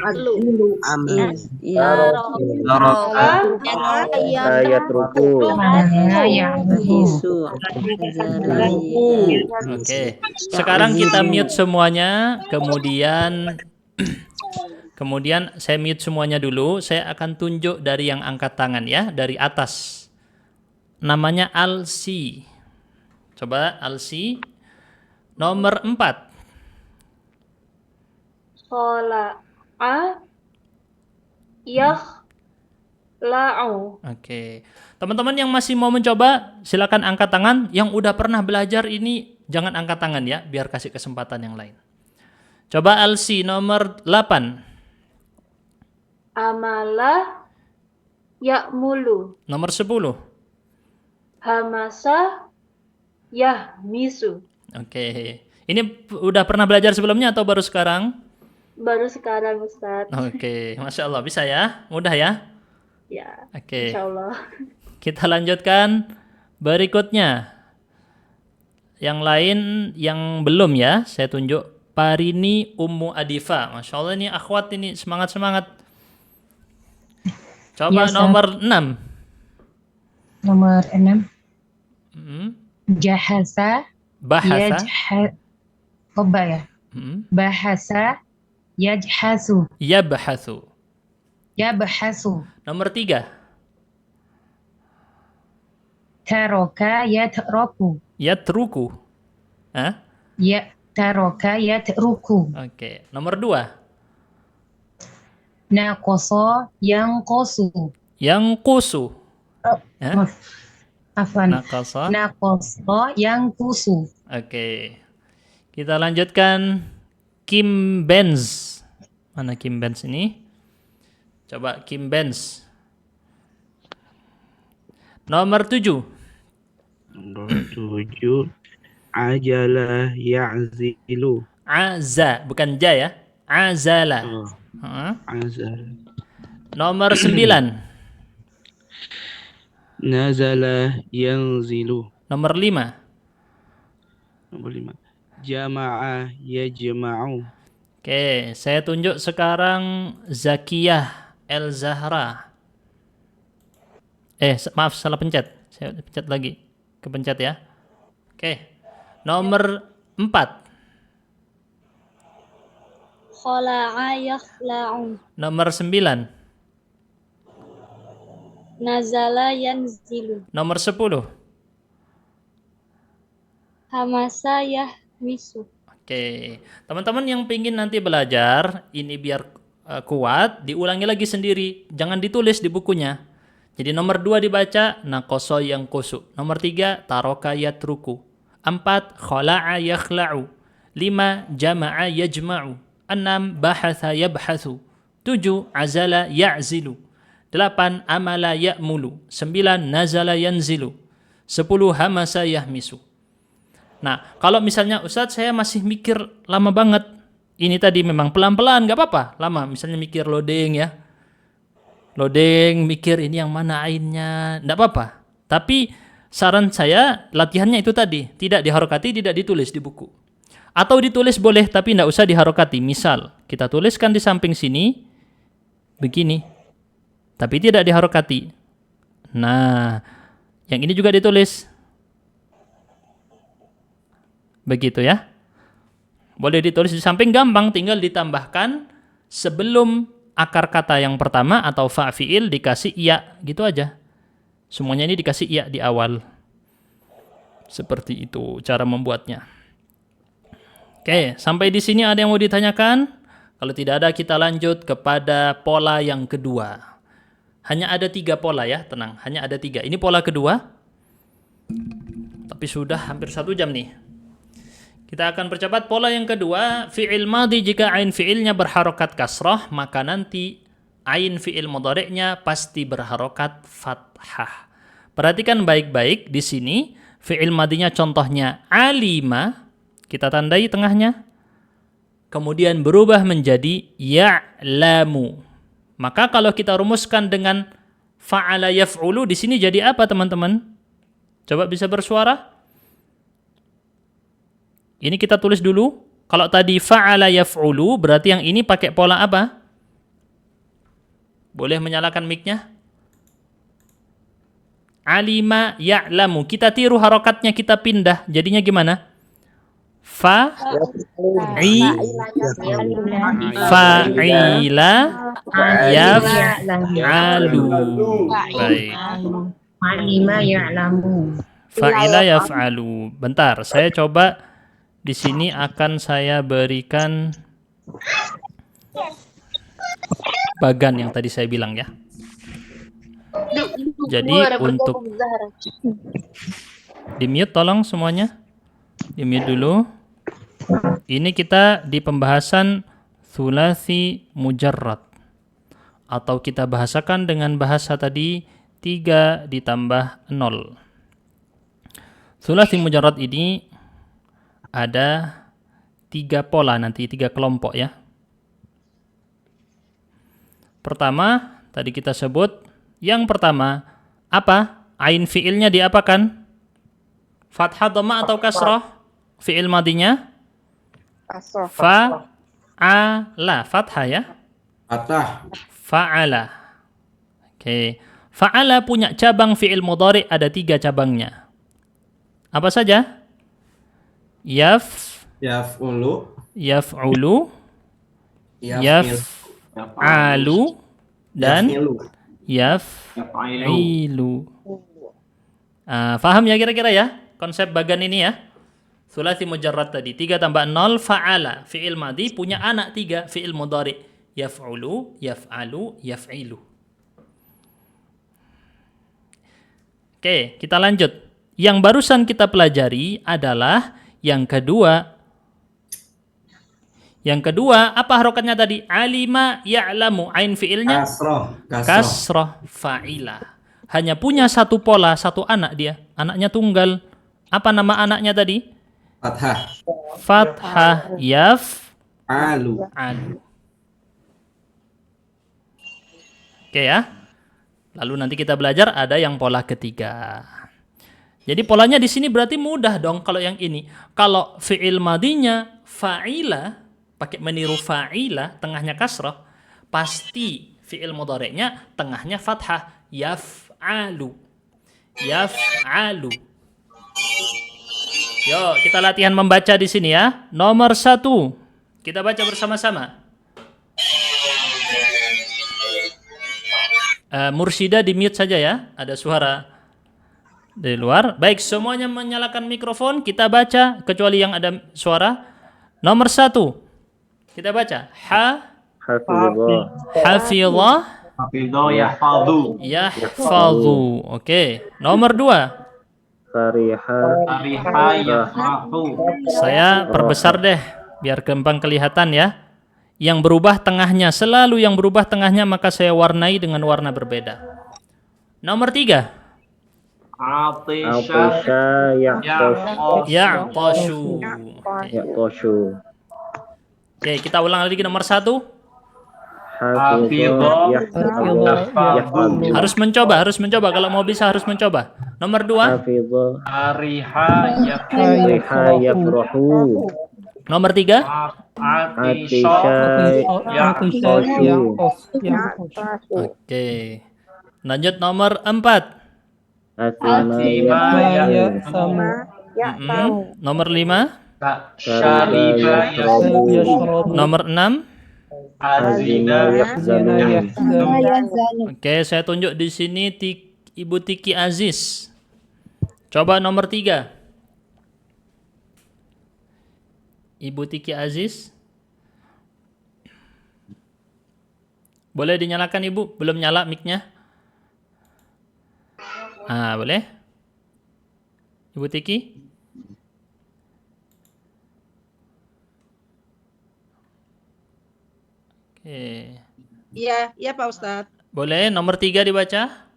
Oke. Sekarang kita mute semuanya, kemudian saya mute semuanya dulu. Saya akan tunjuk dari yang angkat tangan ya, dari atas. Namanya Alsi. Coba Alsi. Nomor 4. Khala'a yakhla'u. Oke. Teman-teman yang masih mau mencoba, silakan angkat tangan. Yang udah pernah belajar ini jangan angkat tangan ya, biar kasih kesempatan yang lain. Coba Alsi nomor 8. Amala ya'mulu. Nomor 10. Hamasa yahmisu. Oke. Ini udah pernah belajar sebelumnya atau baru sekarang? Baru sekarang Ustadz. Oke, Masya Allah. Bisa ya? Mudah ya? Ya, Oke. insya Allah. Kita lanjutkan berikutnya. Yang lain yang belum ya, saya tunjuk. Parini Ummu Adifa. Masya Allah ini akhwat ini semangat-semangat. Coba Ya, Ustaz. nomor 6. Nomor 6. Hmm. Jahasa Bahasa. Koba ya. Hmm. Bahasa yajhasu. Yabhathu. Yabhasu. Nomor 3. Taroka yatroku. Yatruku. Hah? Ya taroka yatruku. Oke. Nomor 2. Nakoso yang kosu. Yang kusu. Hah? Afwan. Nakasa. Nakoso yang kusu. Oke. Kita lanjutkan Kim Benz. Mana Kim Benz ini? Coba Kim Benz. Nomor 7. Nomor 7. Ajala ya'zilu. Aza, bukan ja ya. Azala. Azala. Nomor 9. Nazala yanzilu. Nomor 5. Nomor 5. Jama'a yajma'u. Oke, saya tunjuk sekarang Zakiyah El Zahra. Maaf, salah pencet. Saya pencet lagi. Kepencet ya. Oke. Nomor 4. Khala'a yakhla'u. Nomor 9. Nazala yanzilu. Nomor 10. Hamasa yahmisu. Oke. Teman-teman yang pingin nanti belajar, ini biar kuat, diulangi lagi sendiri. Jangan ditulis di bukunya. Jadi nomor 2 dibaca, nakoso yang kusu. Nomor 3, taroka yatruku. 4, khala'a yakhla'u. 5, jama'a yajma'u. 6, bahatha yabhathu. 7, azala ya'zilu. 8, amala ya'mulu. 9, nazala yanzilu. 10, hamasa yahmisu. Nah, kalau misalnya Ustadz saya masih mikir lama banget. Ini tadi memang pelan-pelan, gak apa-apa. Lama, misalnya mikir loading ya. Loading, mikir ini yang mana ainnya. Gak apa-apa. Tapi saran saya, latihannya itu tadi. Tidak diharokati, tidak ditulis di buku. Atau ditulis boleh, tapi gak usah diharokati. Misal, kita tuliskan di samping sini. Begini. Tapi tidak diharokati. Nah, yang ini juga ditulis. Begitu ya. Boleh ditulis di samping, gampang, tinggal ditambahkan sebelum akar kata yang pertama atau fa'fi'il dikasih iya, gitu aja. Semuanya ini dikasih iya di awal. Seperti itu cara membuatnya. Oke, sampai di sini ada yang mau ditanyakan? Kalau tidak ada, kita lanjut kepada pola yang kedua. Hanya ada 3 pola ya, tenang. Hanya ada 3. Ini pola kedua. Tapi sudah hampir 1 jam nih. Kita akan percepat pola yang kedua. Fi'il madhi jika ain fi'ilnya berharokat kasrah, maka nanti ain fi'il mudhari'nya pasti berharokat fathah. Perhatikan baik-baik di sini. Fi'il madhinya contohnya alima. Kita tandai tengahnya. Kemudian berubah menjadi ya'lamu. Maka kalau kita rumuskan dengan fa'ala yaf'ulu, di sini jadi apa teman-teman? Coba bisa bersuara? Ini kita tulis dulu. Kalau tadi fa'ala yaf'ulu, berarti yang ini pakai pola apa? Boleh menyalakan mic-nya? Alima ya'lamu. Kita tiru harokatnya, kita pindah. Jadinya gimana? Fa'ila yaf'alu. Baik. Alima ya'lamu. Fa'ila yaf'alu. Bentar, saya coba di sini akan saya berikan bagan yang tadi saya bilang ya. Jadi untuk di-mute tolong semuanya. Di-mute dulu. Ini kita di pembahasan thulathi mujarrad. Atau kita bahasakan dengan bahasa tadi 3 ditambah 0. Thulathi mujarrad ini ada 3 pola nanti, 3 kelompok ya. Pertama, tadi kita sebut, yang pertama, apa? Ain fi'ilnya diapakan? Fathah, dhamma atau kasrah? Fi'il madinya? Fa'ala, fathah ya? Fathah. Fa'ala. Oke. Fa'ala punya cabang fi'il mudhari ada 3 cabangnya. Apa saja? Yaf'ulu, Yaf'ulu, Yaf'alu, dan Yaf'ilu. Faham ya kira-kira ya konsep bagan ini ya? Thulathi mujarrad tadi 3 tambah 0 fa'ala, fi'il madhi punya anak 3 fi'il mudhari, yaf'ulu, yaf'alu, yaf'ilu. Oke, kita lanjut. Yang barusan kita pelajari adalah yang kedua. Yang kedua, apa harokatnya tadi? Alima ya'lamu, ain fi'ilnya kasrah fa'ila. Hanya punya satu pola, satu anak dia. Anaknya tunggal. Apa nama anaknya tadi? Fathah. Fathah yaf'alu. Oke ya. Lalu nanti kita belajar ada yang pola ketiga. Jadi polanya di sini berarti mudah dong kalau yang ini. Kalau fi'il madinya fa'ila, pakai meniru fa'ila, tengahnya kasrah, pasti fi'il mudhari'nya tengahnya fathah, yaf'alu. Yaf'alu. Yuk, kita latihan membaca di sini ya. Nomor 1. Kita baca bersama-sama. Mursyida di mute saja ya. Ada suara dari luar. Baik, semuanya menyalakan mikrofon. Kita baca kecuali yang ada suara. Nomor 1. Kita baca. Hafidhah. Yahfadhu. Oke. Nomor 2. Saya perbesar deh biar gampang kelihatan ya. Yang berubah tengahnya, selalu yang berubah tengahnya maka saya warnai dengan warna berbeda. Nomor 3. Ya'tashu. Oke, kita ulang lagi nomor 1. Harus mencoba. Kalau mau bisa harus mencoba. Nomor 2. Nomor 3. Oke. Lanjut nomor 4. Nomor 5. Nomor 6. Oke, saya tunjuk di sini Ibu Tiki Aziz. Coba nomor 3. Ibu Tiki Aziz. Boleh dinyalakan Ibu? Belum nyala mic-nya. Boleh? Ibu Tiki? Oke. Iya, Pak Ustadz. Boleh nomor 3 dibaca?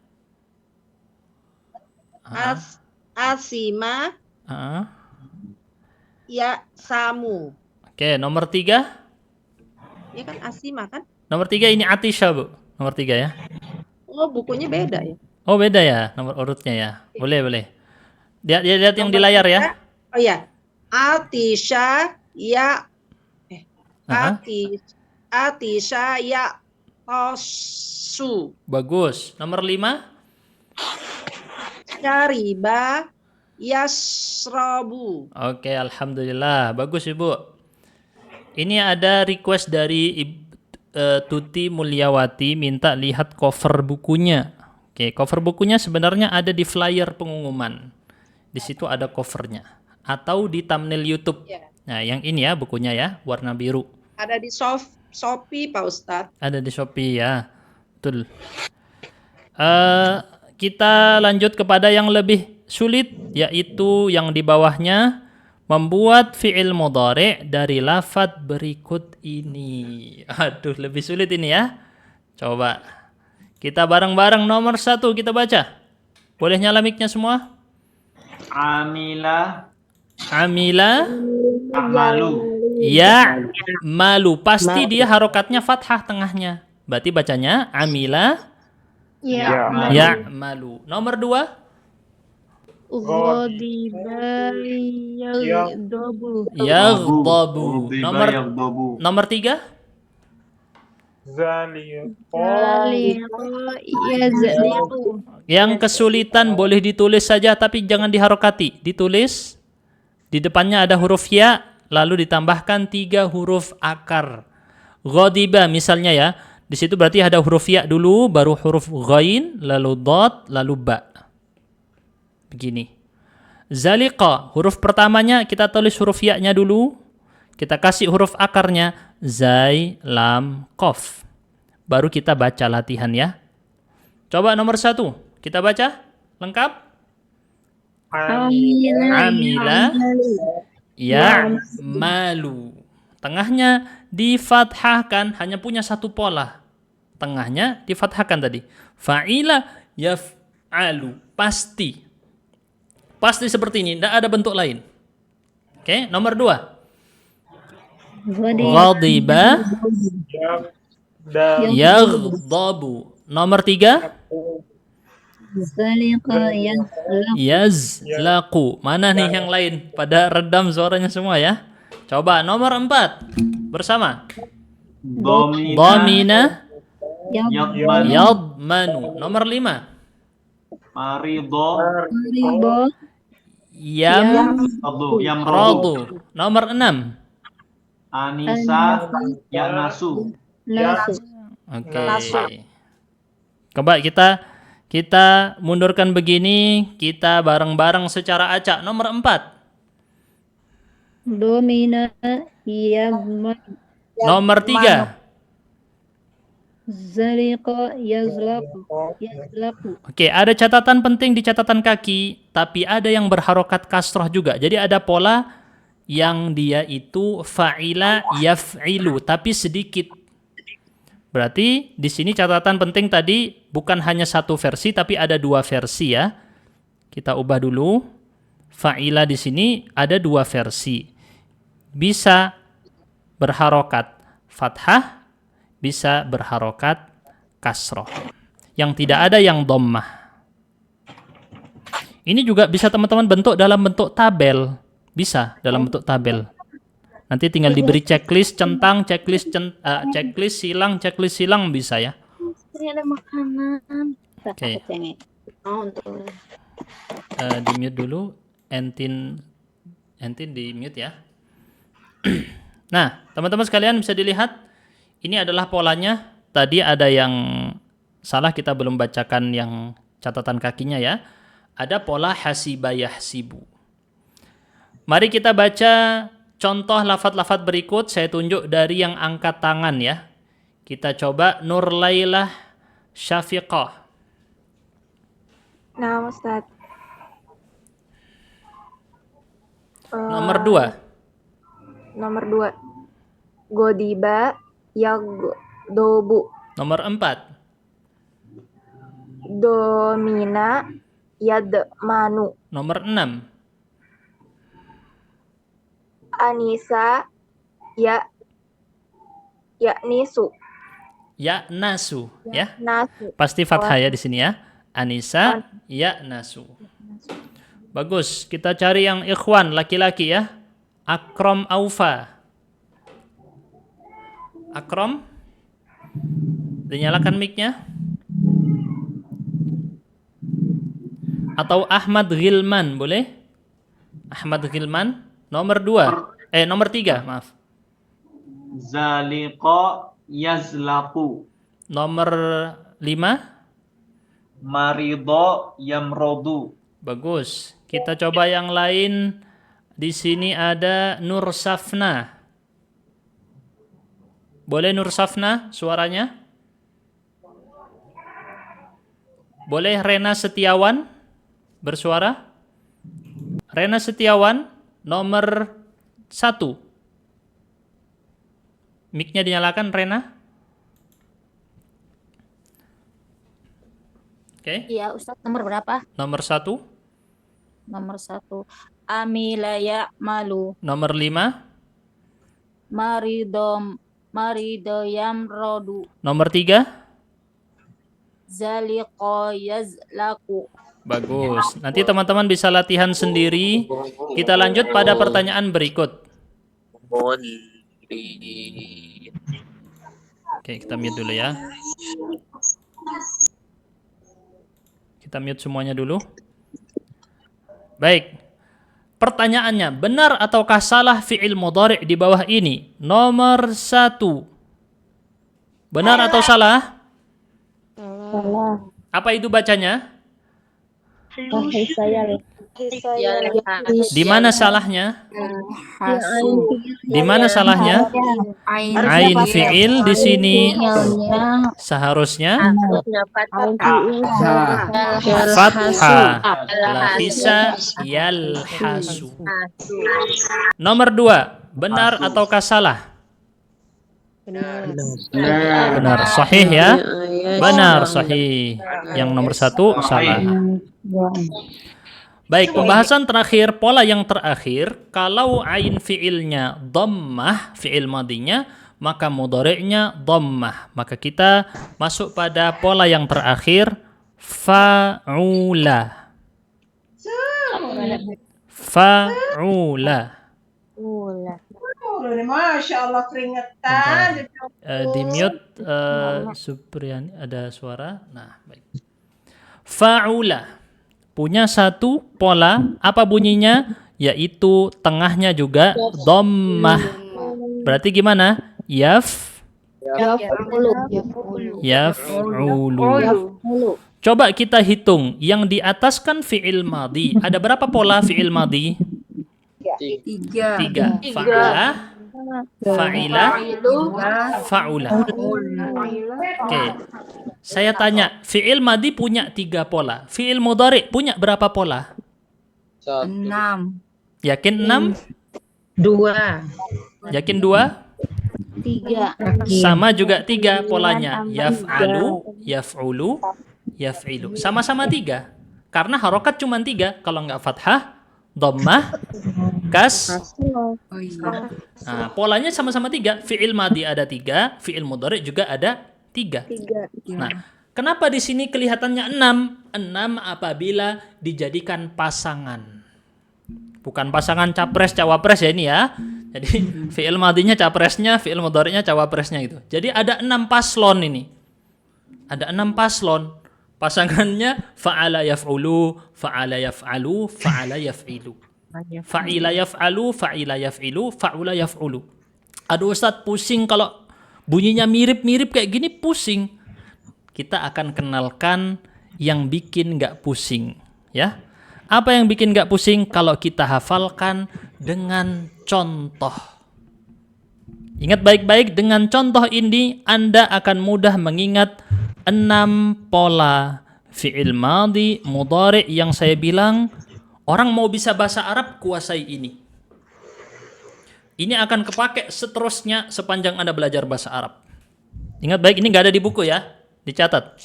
Asima. Ya Samu. Oke, nomor 3? Ya kan Asima kan? Nomor 3 ini Atisha, Bu. Nomor 3 ya. Oh, bukunya beda ya. Oh, beda ya nomor urutnya ya. Boleh. Lihat yang di layar ya. Oh ya. Atisha ya Atisha ya Tosu. Bagus. Nomor 5? Syariba yasrabu. Oke, alhamdulillah. Bagus, Ibu. Ini ada request dari Tuti Mulyawati minta lihat cover bukunya. Oke, cover bukunya sebenarnya ada di flyer pengumuman. Di situ ada covernya. Atau di thumbnail YouTube. Ya. Nah, yang ini ya bukunya ya, warna biru. Ada di Shopee, Pak Ustadz. Ada di Shopee ya. Betul. Kita lanjut kepada yang lebih sulit, yaitu yang di bawahnya, membuat fi'il mudhari' dari lafadz berikut ini. Aduh, lebih sulit ini ya. Coba kita bareng-bareng nomor 1 kita baca. Boleh nyala mic-nya semua? Amila. Amalu. Ya, malu. Pasti dia harokatnya fathah tengahnya. Berarti bacanya amila. Ya, malu. Nomor 2. Ghadiba yaghdabu. Yaghdabu. Nomor 3. Yang kesulitan boleh ditulis saja tapi jangan diharokati. Ditulis. Di depannya ada huruf ya, lalu ditambahkan 3 huruf akar. Ghadiba misalnya ya. Di situ berarti ada huruf ya dulu, baru huruf ghain, lalu dot, lalu ba. Begini. Zaliqa, huruf pertamanya kita tulis huruf ya-nya dulu. Kita kasih huruf akarnya zai, lam, qaf. Baru kita baca latihan ya. Coba nomor 1. Kita baca lengkap. Amila ya malu. Tengahnya difathahkan, hanya punya satu pola. Tengahnya difathahkan tadi. Fa'ila yaf'alu. Pasti. Pasti seperti ini, tidak ada bentuk lain. Oke, nomor 2. Ghadiba yaghdabu. Nomor 3. Yazlaqu. Mana nih yang lain? Pada redam suaranya semua ya. Coba nomor 4 bersama. Dhamina yadmanu. Nomor 5. Marido yamradu. Nomor 6. Anisa yanasu. Oke. Coba kita mundurkan begini, kita bareng-barang secara acak. Nomor 4. Domina yagman. Nomor 3. Zaliqa yazlaqu. Oke, ada catatan penting di catatan kaki, tapi ada yang berharokat kasroh juga. Jadi ada pola yang dia itu fa'ila yaf'ilu, tapi sedikit. Berarti di sini catatan penting tadi bukan hanya satu versi, tapi ada 2 versi ya. Kita ubah dulu. Fa'ila di sini ada 2 versi. Bisa berharokat fathah, bisa berharokat kasroh. Yang tidak ada yang dhammah. Ini juga bisa teman-teman bentuk dalam bentuk tabel. Bisa dalam bentuk tabel. Nanti tinggal diberi checklist centang, checklist silang, checklist silang bisa ya. Ini ada makanan. Oke. Untuk Di mute dulu. Entin di mute ya. Nah, teman-teman sekalian bisa dilihat. Ini adalah polanya. Tadi ada yang salah, kita belum bacakan yang catatan kakinya ya. Ada pola hasiba yahsibu. Mari kita baca contoh lafadz-lafadz berikut. Saya tunjuk dari yang angkat tangan ya. Kita coba Nurlailah Syafiqah. Nah, Ustaz. Nomor 2. Nomor 2. Godiba yagdobu. Nomor 4. Domina yadmanu. Nomor 6. Anisa yaknisu. Ya nasu ya. Nasu. Pasti fathah ya di sini ya. Anisa ya nasu. Bagus. Kita cari yang ikhwan laki-laki ya. Akram Aufa. Akram, dinyalakan mic-nya. Atau Ahmad Ghilman, boleh? Ahmad Ghilman. Nomor 2. Nomor 3, maaf. Zaliqa yazlaqu. Nomor 5. Marido yamrodu. Bagus. Kita coba yang lain. Di sini ada Nur Safna. Boleh Nur Safna suaranya? Boleh Rena Setiawan bersuara? Rena Setiawan nomor 1. Mic-nya dinyalakan, Rena. Oke. Iya, Ustaz, nomor berapa? Nomor 1. Nomor 1. Amila ya'malu. Nomor 5. Marido yamrodu. Nomor 3. Zaliqo yazlaku. Bagus. Nanti teman-teman bisa latihan sendiri. Kita lanjut pada pertanyaan berikut. Oke, kita mute dulu ya. Kita mute semuanya dulu. Baik. Pertanyaannya, benar ataukah salah fi'il mudhari' di bawah ini? Nomor 1. Benar atau salah? Salah. Apa itu bacanya? Wahai saya. Di mana salahnya? Di mana salahnya? Ain fi'il di sini seharusnya fathah. Lahisa yalhasu. Nomor 2, benar ataukah salah? Benar, sahih ya. Benar, sahih. Yang nomor 1 salah. Baik, pembahasan terakhir, pola yang terakhir, kalau ain fi'ilnya dhammah, fi'il madinya, maka mudhari'nya dhammah. Maka kita masuk pada pola yang terakhir, fa'ula. Fa'ula. Masya Allah keringetan. Di mute Supriyani, ada suara. Nah, baik. Fa'ula. Punya satu pola, apa bunyinya? Yaitu tengahnya juga dhammah. Berarti gimana? Yaf'ulu. Coba kita hitung, yang di atas kan fi'il madhi. Ada berapa pola fi'il madhi? 3. Fa'ala, fa'ila, fa'ula. Oke. Saya tanya, fi'il madhi punya 3 pola. Fi'il mudhari punya berapa pola? 6. Yakin 6? 2. Yakin 2? 3. Sama juga 3 polanya. Yaf'alu, yaf'ulu, yaf'ilu. Sama-sama 3. Karena harokat cuma 3. Kalau nggak fathah, dhammah, kas. Nah, polanya sama-sama 3. Fi'il madhi ada 3, fi'il mudhari juga ada 3. Nah, kenapa di sini kelihatannya 6? 6 apabila dijadikan pasangan. Bukan pasangan capres cawapres ya ini ya. Jadi fi'il madhinya capresnya, fi'il mudhari'nya cawapresnya gitu. Jadi ada 6 paslon ini. Ada 6 paslon. Pasangannya fa'ala yaf'ulu, fa'ala yaf'alu, fa'ala yaf'ilu. Fa'ila yaf'alu, fa'ila yaf'ilu, fa'ula yaf'ulu. Aduh Ustaz, pusing kalau bunyinya mirip-mirip kayak gini, pusing. Kita akan kenalkan yang bikin nggak pusing, ya. Apa yang bikin nggak pusing? Kalau kita hafalkan dengan contoh. Ingat baik-baik, dengan contoh ini Anda akan mudah mengingat 6 pola fi'il madhi, mudhari yang saya bilang orang mau bisa bahasa Arab kuasai ini. Ini akan kepake seterusnya sepanjang Anda belajar bahasa Arab. Ingat baik, ini nggak ada di buku ya, dicatat.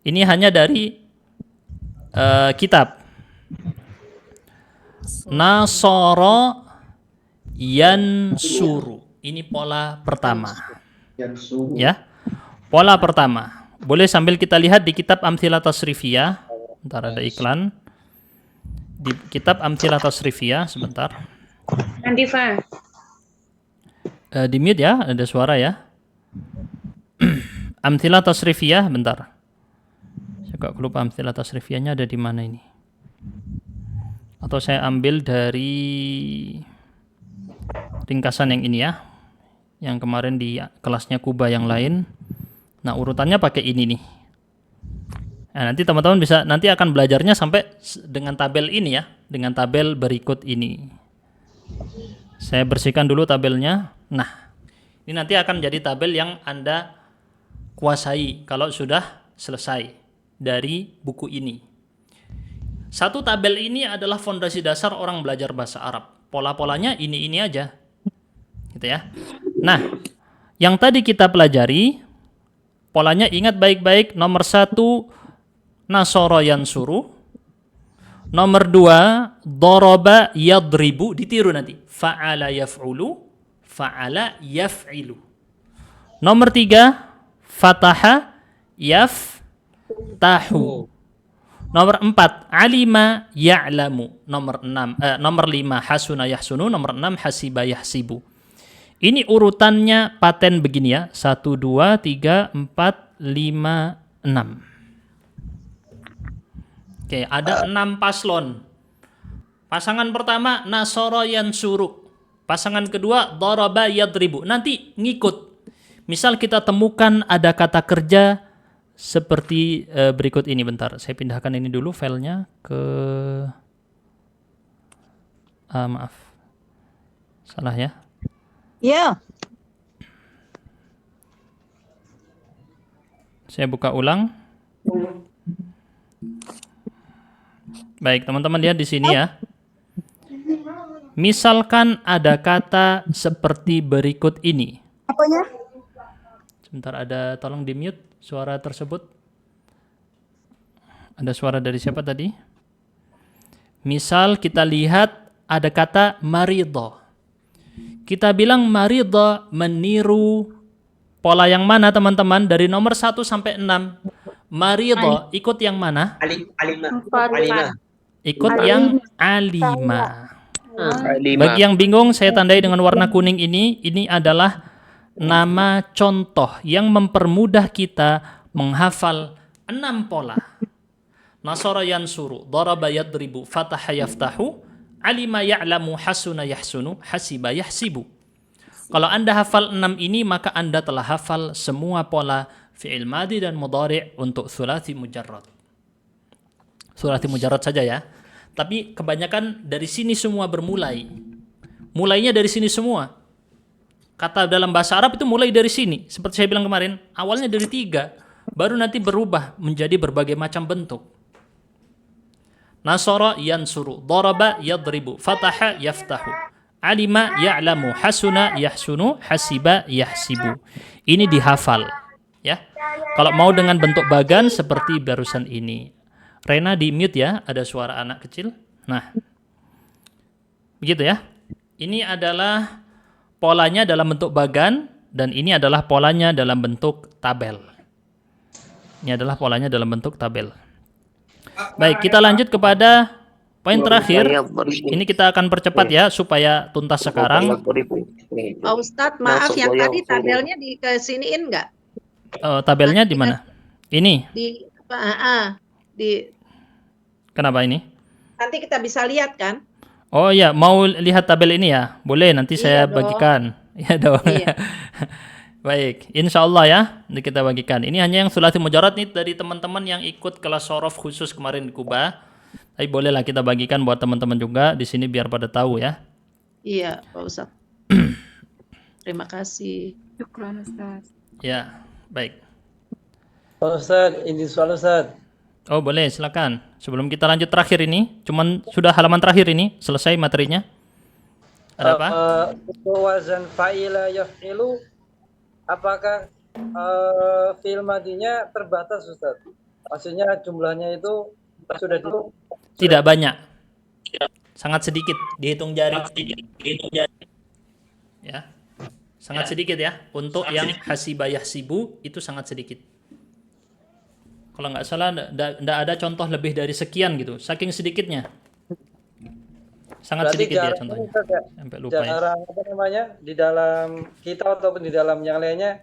Ini hanya dari kitab. Nasara yansuru. Ini pola pertama. Ya, pola pertama. Boleh sambil kita lihat di kitab Amthilah Tasrifiyah. Bentar, ada iklan. Di kitab Amthilah Tasrifiyah, sebentar. Andifa. Di mute ya, ada suara ya. Amthilah Tasrifiyah, bentar. Saya kok lupa Amthilah Tasrifiyahnya ada di mana ini. Atau saya ambil dari ringkasan yang ini ya. Yang kemarin di kelasnya Kuba yang lain. Nah, urutannya pakai ini nih. Nah, nanti teman-teman bisa, nanti akan belajarnya sampai dengan tabel ini ya. dengan tabel berikut ini. Saya bersihkan dulu tabelnya. Nah, ini nanti akan jadi tabel yang Anda kuasai kalau sudah selesai dari buku ini. Satu tabel ini adalah fondasi dasar orang belajar bahasa Arab. Pola-polanya ini aja. Gitu ya. Nah, yang tadi kita pelajari, polanya ingat baik-baik. Nomor 1, nasara yansuru. Nomor 2, daraba yadribu, ditiru nanti. Fa'ala yaf'ulu, fa'ala yaf'ilu. Nomor 3, fataha yaftahu. Nomor 4, alima ya'lamu. Nomor 5, hasuna yahsunu. Nomor 6, hasiba yahsibu. Ini urutannya paten begini ya. 1, 2, 3, 4, 5, 6. Oke, ada 6 paslon. Pasangan pertama nasara yansuru. Pasangan kedua daraba yadribu. Nanti ngikut. Misal kita temukan ada kata kerja seperti berikut ini. Bentar, saya pindahkan ini dulu filenya ke maaf. Salah ya. Ya. Saya buka ulang. Baik, teman-teman lihat di sini ya. Misalkan ada kata seperti berikut ini. Apanya? Sebentar, tolong di-mute suara tersebut. Ada suara dari siapa tadi? Misal kita lihat ada kata maridho. Kita bilang maridho meniru pola yang mana teman-teman? Dari nomor 1 sampai 6. Maridho ikut yang mana? Alima. Ikut yang alima. Bagi yang bingung, saya tandai dengan warna kuning ini. Ini adalah nama contoh yang mempermudah kita menghafal 6 pola. Nasara yansuru, daraba yadribu, fataha yaftahu, alima ya'lamu, hasuna yahsunu, hasiba yahsibu. Kalau Anda hafal 6 ini, maka Anda telah hafal semua pola fi'il madi dan mudhari' untuk thulathi mujarrad. Thulathi mujarrad saja ya. Tapi kebanyakan dari sini semua bermulai. Mulainya dari sini semua. Kata dalam bahasa Arab itu mulai dari sini. Seperti saya bilang kemarin, awalnya dari 3, baru nanti berubah menjadi berbagai macam bentuk. Nasara yansuru, daraba yadribu, fataha yaftahu, alima ya'lamu, hasuna yahsunu, hasiba yahsibu. Ini dihafal, ya. Kalau mau dengan bentuk bagan seperti barusan ini. Rena di mute ya, ada suara anak kecil. Nah, begitu ya. Ini adalah polanya dalam bentuk bagan dan ini adalah polanya dalam bentuk tabel. Ini adalah polanya dalam bentuk tabel. Baik, kita lanjut kepada poin terakhir. Ini kita akan percepat ya supaya tuntas sekarang. Pak Ustadz, maaf yang tadi tabelnya kesiniin nggak? Tabelnya di mana? Ini. Kenapa ini? Nanti kita bisa lihat kan? Oh ya, mau lihat tabel ini ya? Boleh, nanti saya bagikan. Iya dong. Iya. Baik, insya Allah ya, nanti kita bagikan. Ini hanya yang thulathi mujarrad nih dari teman-teman yang ikut kelas sorof khusus kemarin di Kuba. Tapi bolehlah kita bagikan buat teman-teman juga di sini biar pada tahu ya. Iya, Pak Ustadz. Terima kasih. Syukran, Ustaz. Ya, baik. Pak Ustadz, ini soal Ustadz. Oh boleh, silakan. Sebelum kita lanjut terakhir ini, cuman sudah halaman terakhir ini, selesai materinya. Ada apa? Wazan fa'ila yaf'ilu, apakah fi'il madinya terbatas Ustadz? Maksudnya jumlahnya itu sudah tidak banyak. Sangat sedikit, dihitung jari. Ya. Sangat sedikit ya. Untuk yang hasiba yahsibu itu sangat sedikit. Kalau nggak salah tidak ada contoh lebih dari sekian gitu, saking sedikitnya. Sangat sedikit ya contohnya. Sampai lupa ya. Jarang apa namanya di dalam kita ataupun di dalam yang lainnya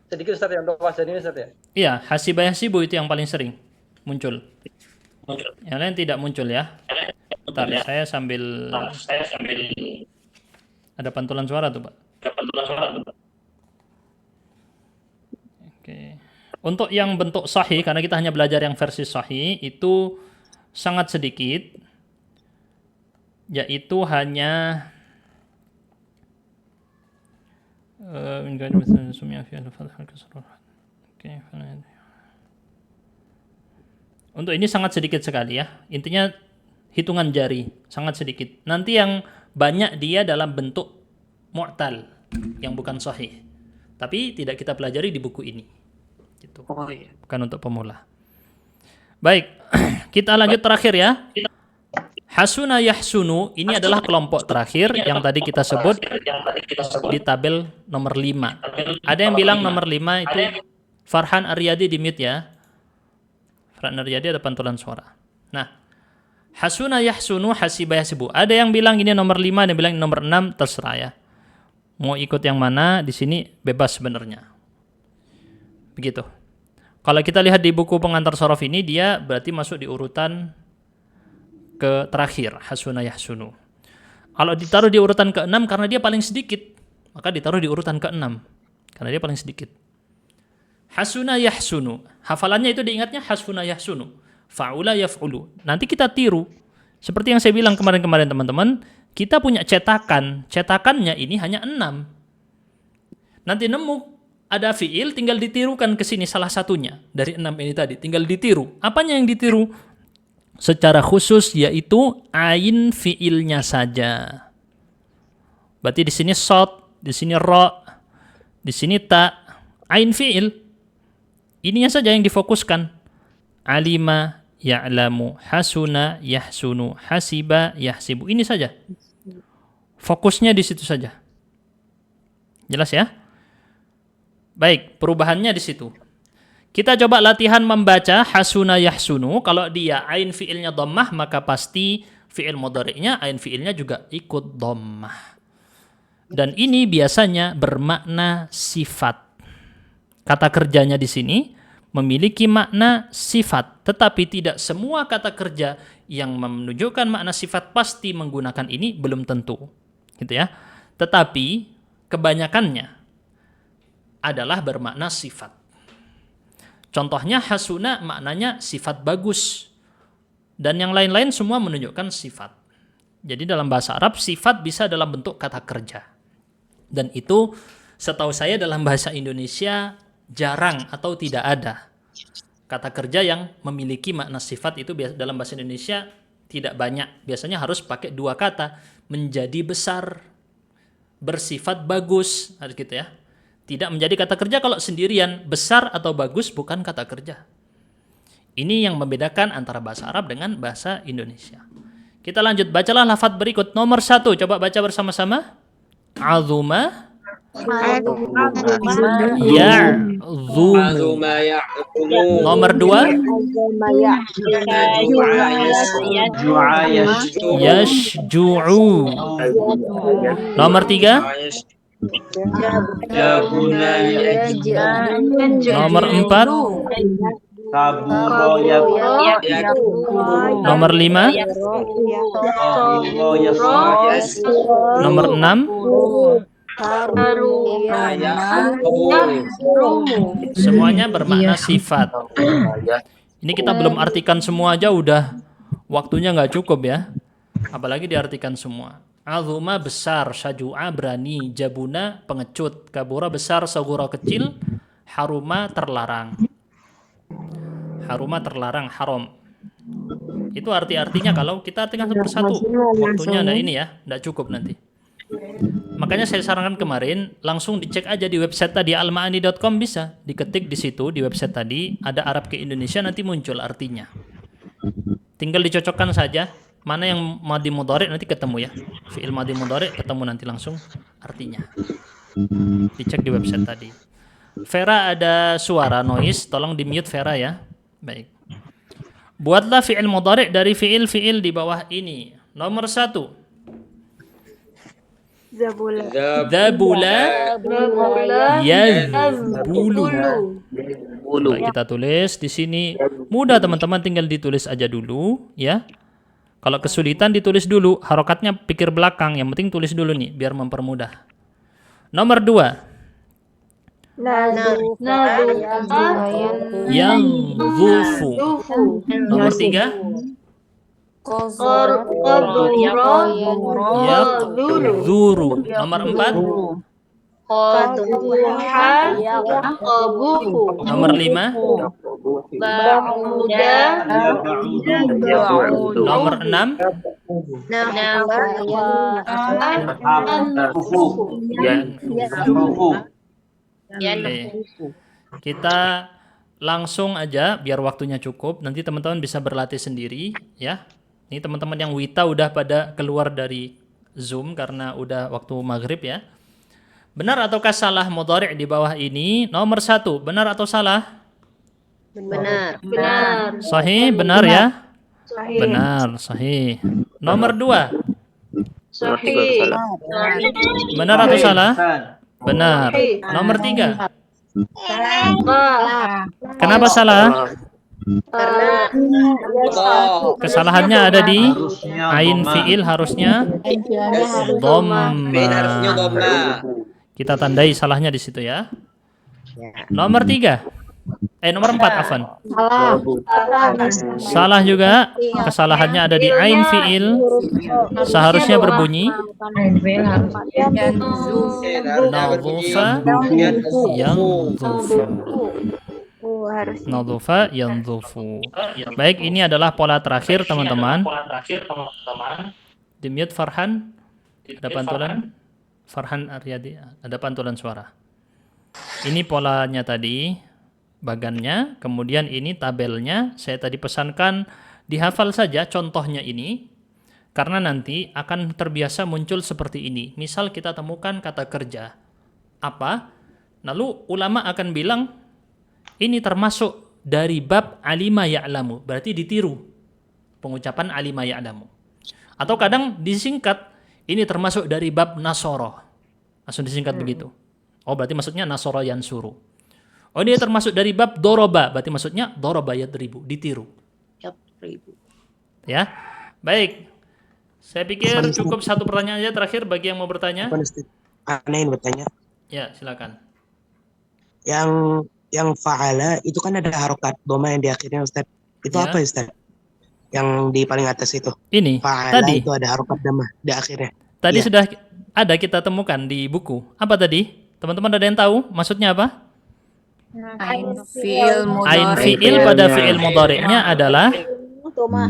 sedikit Ustaz ya untuk wazan ini Ustaz ya. Iya, hasiba yahsibu itu yang paling sering muncul. Yang lain tidak muncul ya. Bentar, saya sambil ada pantulan suara tuh, Pak. Oke. Untuk yang bentuk sahih, karena kita hanya belajar yang versi sahih, itu sangat sedikit. yaitu hanya untuk ini sangat sedikit sekali ya. Intinya hitungan jari, sangat sedikit. Nanti yang banyak dia dalam bentuk mu'tal yang bukan sahih. Tapi tidak kita pelajari di buku ini. Gitu. Bukan untuk pemula. Baik, kita lanjut terakhir ya. Hasuna yahsunu ini adalah kelompok terakhir yang tadi kita sebut di tabel nomor 5. Ada yang bilang nomor 5 itu Farhan Aryadi di mute ya. Farhan Aryadi ada pantulan suara. Nah, hasuna yahsunu hasiba yahsibu. Ada yang bilang ini nomor 5, ada yang bilang nomor 6, terserah ya. Mau ikut yang mana di sini bebas sebenarnya. Begitu. Kalau kita lihat di buku pengantar sorof ini dia berarti masuk di urutan ke terakhir, hasuna yahsunu. Kalau ditaruh di urutan ke-6 karena dia paling sedikit, maka ditaruh di urutan ke-6 karena dia paling sedikit. Hasuna yahsunu. Hafalannya itu diingatnya hasuna yahsunu. Fa'ula yaf'ulu. Nanti kita tiru. Seperti yang saya bilang kemarin-kemarin teman-teman, kita punya cetakan. Cetakannya ini hanya 6. Nanti nemu ada fiil tinggal ditirukan ke sini salah satunya dari 6 ini tadi, tinggal ditiru. Apanya yang ditiru? Secara khusus yaitu ain fiilnya saja. Berarti di sini sod, di sini ro, di sini ta, ain fiil. Ininya saja yang difokuskan. Alima, ya'lamu, hasuna, yahsunu, hasiba, yahsibu. Ini saja. Fokusnya di situ saja. Jelas ya? Baik, perubahannya di situ. Kita coba latihan membaca hasuna yahsunu. Kalau dia ain fiilnya dhammah, maka pasti fiil mudhari'nya ain fiilnya juga ikut dhammah. Dan ini biasanya bermakna sifat. Kata kerjanya di sini memiliki makna sifat, tetapi tidak semua kata kerja yang menunjukkan makna sifat pasti menggunakan ini, belum tentu. Gitu ya. Tetapi kebanyakannya adalah bermakna sifat. Contohnya hasuna maknanya sifat bagus. Dan yang lain-lain semua menunjukkan sifat. Jadi dalam bahasa Arab sifat bisa dalam bentuk kata kerja. Dan itu setahu saya dalam bahasa Indonesia jarang atau tidak ada. Kata kerja yang memiliki makna sifat itu dalam bahasa Indonesia tidak banyak. Biasanya harus pakai 2 kata. Menjadi besar, bersifat bagus, harus gitu ya. Tidak menjadi kata kerja kalau sendirian. Besar atau bagus bukan kata kerja. Ini yang membedakan antara bahasa Arab dengan bahasa Indonesia. Kita lanjut, bacalah lafaz berikut. Nomor 1, coba baca bersama-sama. Azuma. Ya'zumu. Nomor 2. Yashju'u. Nomor 3. Nomor 4. Nomor 5. Nomor 6. Semuanya bermakna sifat. Ini kita belum artikan semua aja udah waktunya nggak cukup ya. Apalagi diartikan semua. Azuma besar, syajua berani, jabuna pengecut, kabura besar, sagura kecil, haruma terlarang. Haruma terlarang, haram. Itu arti-artinya kalau kita artikan satu persatu. Waktunya ada ini ya, nggak cukup nanti. Makanya saya sarankan kemarin langsung dicek aja di website tadi almaani.com, bisa diketik di situ di website tadi ada Arab ke Indonesia, nanti muncul artinya. Tinggal dicocokkan saja mana yang madhi mudhari, nanti ketemu ya. Fi'il madhi mudhari ketemu nanti langsung artinya. Dicek di website tadi. Vera ada suara noise, tolong di mute Vera ya. Baik. Buatlah fi'il mudhari dari fi'il-fi'il di bawah ini. Nomor 1. Zabula yazbulu. Baik, kita tulis di sini. Mudah teman-teman, tinggal ditulis aja dulu ya. Kalau kesulitan ditulis dulu, harokatnya pikir belakang, yang penting tulis dulu nih biar mempermudah. Nomor 2. Yang zufu. Nomor 3. Yaqduru. Nomor 4. Nomor 5. Nomor 6. Oke. Kita langsung aja biar waktunya cukup. Nanti teman-teman bisa berlatih sendiri ya. Ini teman-teman yang wita udah pada keluar dari Zoom karena udah waktu maghrib ya. Benar ataukah salah mudhari' di bawah ini? Nomor 1, benar atau salah? Benar. Sahih, benar ya? Benar, sahih. Nomor 2. Sahih. Benar atau salah? Benar. Nomor 3. Kenapa salah? Kesalahannya ada di ain fiil, harusnya dhamma. Kita tandai salahnya di situ ya. Nomor 3. Nomor 4 afwan. Salah juga. Kesalahannya ada di ain fiil. Seharusnya berbunyi nadhufa yandhufu. Baik, ini adalah pola terakhir teman-teman. Di mute Farhan. Ada pantulan? Farhan Aryadi, ada pantulan suara. Ini polanya tadi, bagannya, kemudian ini tabelnya. Saya tadi pesankan dihafal saja contohnya ini, karena nanti akan terbiasa muncul seperti ini. Misal kita temukan kata kerja, apa? Lalu ulama akan bilang, ini termasuk dari bab alima ya'lamu, berarti ditiru pengucapan alima ya'lamu. Atau kadang disingkat, ini termasuk dari bab nasoro, langsung disingkat begitu. Oh, berarti maksudnya nasoro yansuru. Oh, ini termasuk dari bab doroba, berarti maksudnya doroba yadribu, ditiru. Ya, baik. Saya pikir cukup satu pertanyaan aja terakhir bagi yang mau bertanya. Aneh bertanya. Ya, silakan. Yang fa'ala itu kan ada harokat doma yang di akhirnya, Ustaz. Itu apa, Ustaz? Yang di paling atas itu. Ini fa'ala tadi itu ada harokat doma di akhirnya. Tadi sudah ada kita temukan di buku. Apa tadi? Teman-teman ada yang tahu maksudnya apa? Ain fiil Ain fiil pada fiil mudhari'nya adalah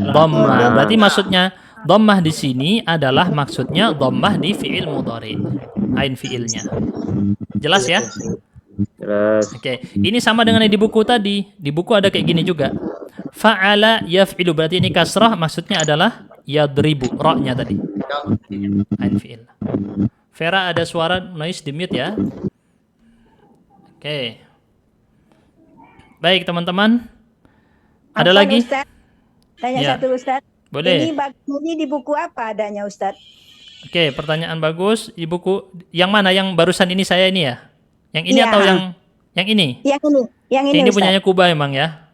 dhammah. Berarti maksudnya dhammah di sini adalah maksudnya dhammah di fiil mudhari'. Ain fiilnya. Jelas ya? Jelas. Oke, ini sama dengan yang di buku tadi. Di buku ada kayak gini juga. Fa'ala yaf'ilu, berarti ini kasrah, maksudnya adalah yadribu, ra-nya tadi. Ain fi'il. Vera, ada suara noise, di mute ya. Oke. Baik teman-teman. Ada lagi? Ustaz, tanya Ya. satu Ustaz. Boleh. Ini di buku apa adanya Ustaz? Oke, pertanyaan bagus. Di buku yang mana? Yang barusan ini saya ini ya? Yang ini Iya. atau yang ini? Yang ini Ini Ustaz. punyanya Kuba emang ya.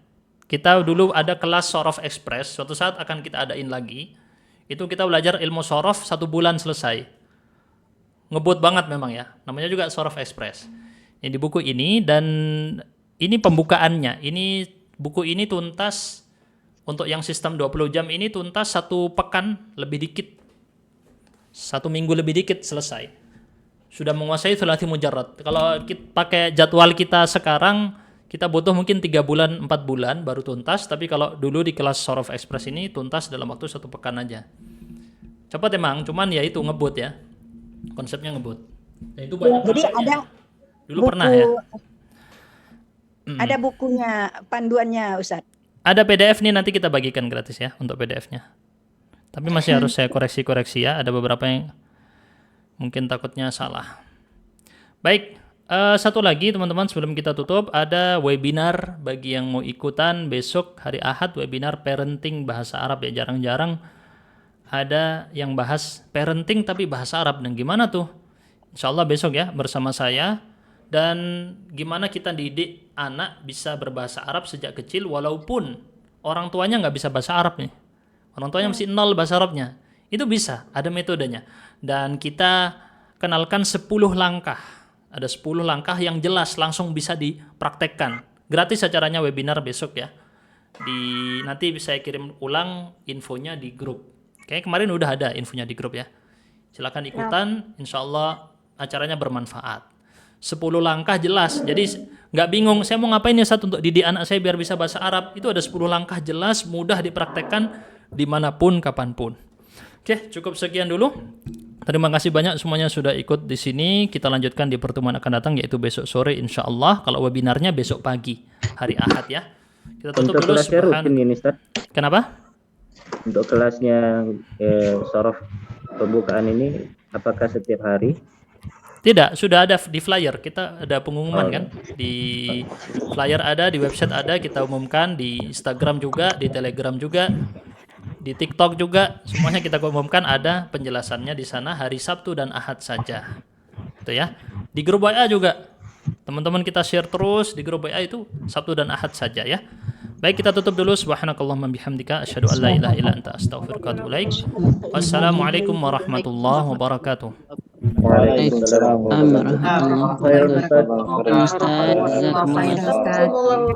Kita dulu ada kelas Sorof Express. Suatu saat akan kita adain lagi. Itu kita belajar ilmu Sorof 1 bulan selesai. Ngebut banget memang ya. Namanya juga Sorof Express. Ini di buku ini, dan ini pembukaannya. Ini buku ini tuntas untuk yang sistem 20 jam ini tuntas 1 pekan lebih dikit. 1 minggu lebih dikit selesai. Sudah menguasai thulathi mujarrad. Kalau kita pakai jadwal kita sekarang, kita butuh mungkin 3 bulan, 4 bulan baru tuntas. Tapi kalau dulu di kelas Sorof Express ini tuntas dalam waktu 1 pekan aja. Cepat emang, cuman ya itu ngebut ya. Konsepnya ngebut. Dan itu banyak. Jadi ada dulu pernah ya. Ada bukunya, panduannya Ustaz. Ada PDF nih, nanti kita bagikan gratis ya untuk PDF-nya. Tapi masih harus saya koreksi-koreksi ya. Ada beberapa yang mungkin takutnya salah. Baik, satu lagi teman-teman sebelum kita tutup, ada webinar bagi yang mau ikutan besok hari Ahad, webinar parenting bahasa Arab ya. Jarang-jarang ada yang bahas parenting tapi bahasa Arab. Dan gimana tuh? Insya Allah besok ya bersama saya. Dan gimana kita didik anak bisa berbahasa Arab sejak kecil walaupun orang tuanya nggak bisa bahasa Arab nih. Orang tuanya masih 0 bahasa Arabnya. Itu bisa, ada metodenya. Dan kita kenalkan 10 langkah. Ada 10 langkah yang jelas langsung bisa dipraktekkan. Gratis acaranya webinar besok ya. Nanti saya kirim ulang infonya di grup. Kayaknya kemarin udah ada infonya di grup ya. Silakan ikutan, insya Allah acaranya bermanfaat. 10 langkah jelas, jadi nggak bingung saya mau ngapain ya Ustaz untuk didik anak saya biar bisa bahasa Arab. Itu ada 10 langkah jelas, mudah dipraktekkan dimanapun, kapanpun. Oke, cukup sekian dulu. Terima kasih banyak semuanya sudah ikut di sini. Kita lanjutkan di pertemuan akan datang, yaitu besok sore insya Allah. Kalau webinarnya besok pagi, hari Ahad ya. Kita tutup Untuk dulu. kelasnya rutin ini, Ustaz. Kenapa? Untuk kelasnya sorof pembukaan ini, apakah setiap hari? Tidak, sudah ada di flyer. Kita ada pengumuman kan? Di flyer ada, di website ada, kita umumkan, di Instagram juga, di Telegram juga, di TikTok juga, semuanya kita umumkan, ada penjelasannya di sana hari Sabtu dan Ahad saja. Itu ya. Di grup WA juga. Teman-teman kita share terus di grup WA itu Sabtu dan Ahad saja ya. Baik, kita tutup dulu. Subhanakallahumma bihamdika asyhadu an la ilaha illa anta astaghfiruka wa atubu ilaik. Wassalamualaikum warahmatullahi wabarakatuh. Waalaikumsalam warahmatullahi wabarakatuh. Ustaz.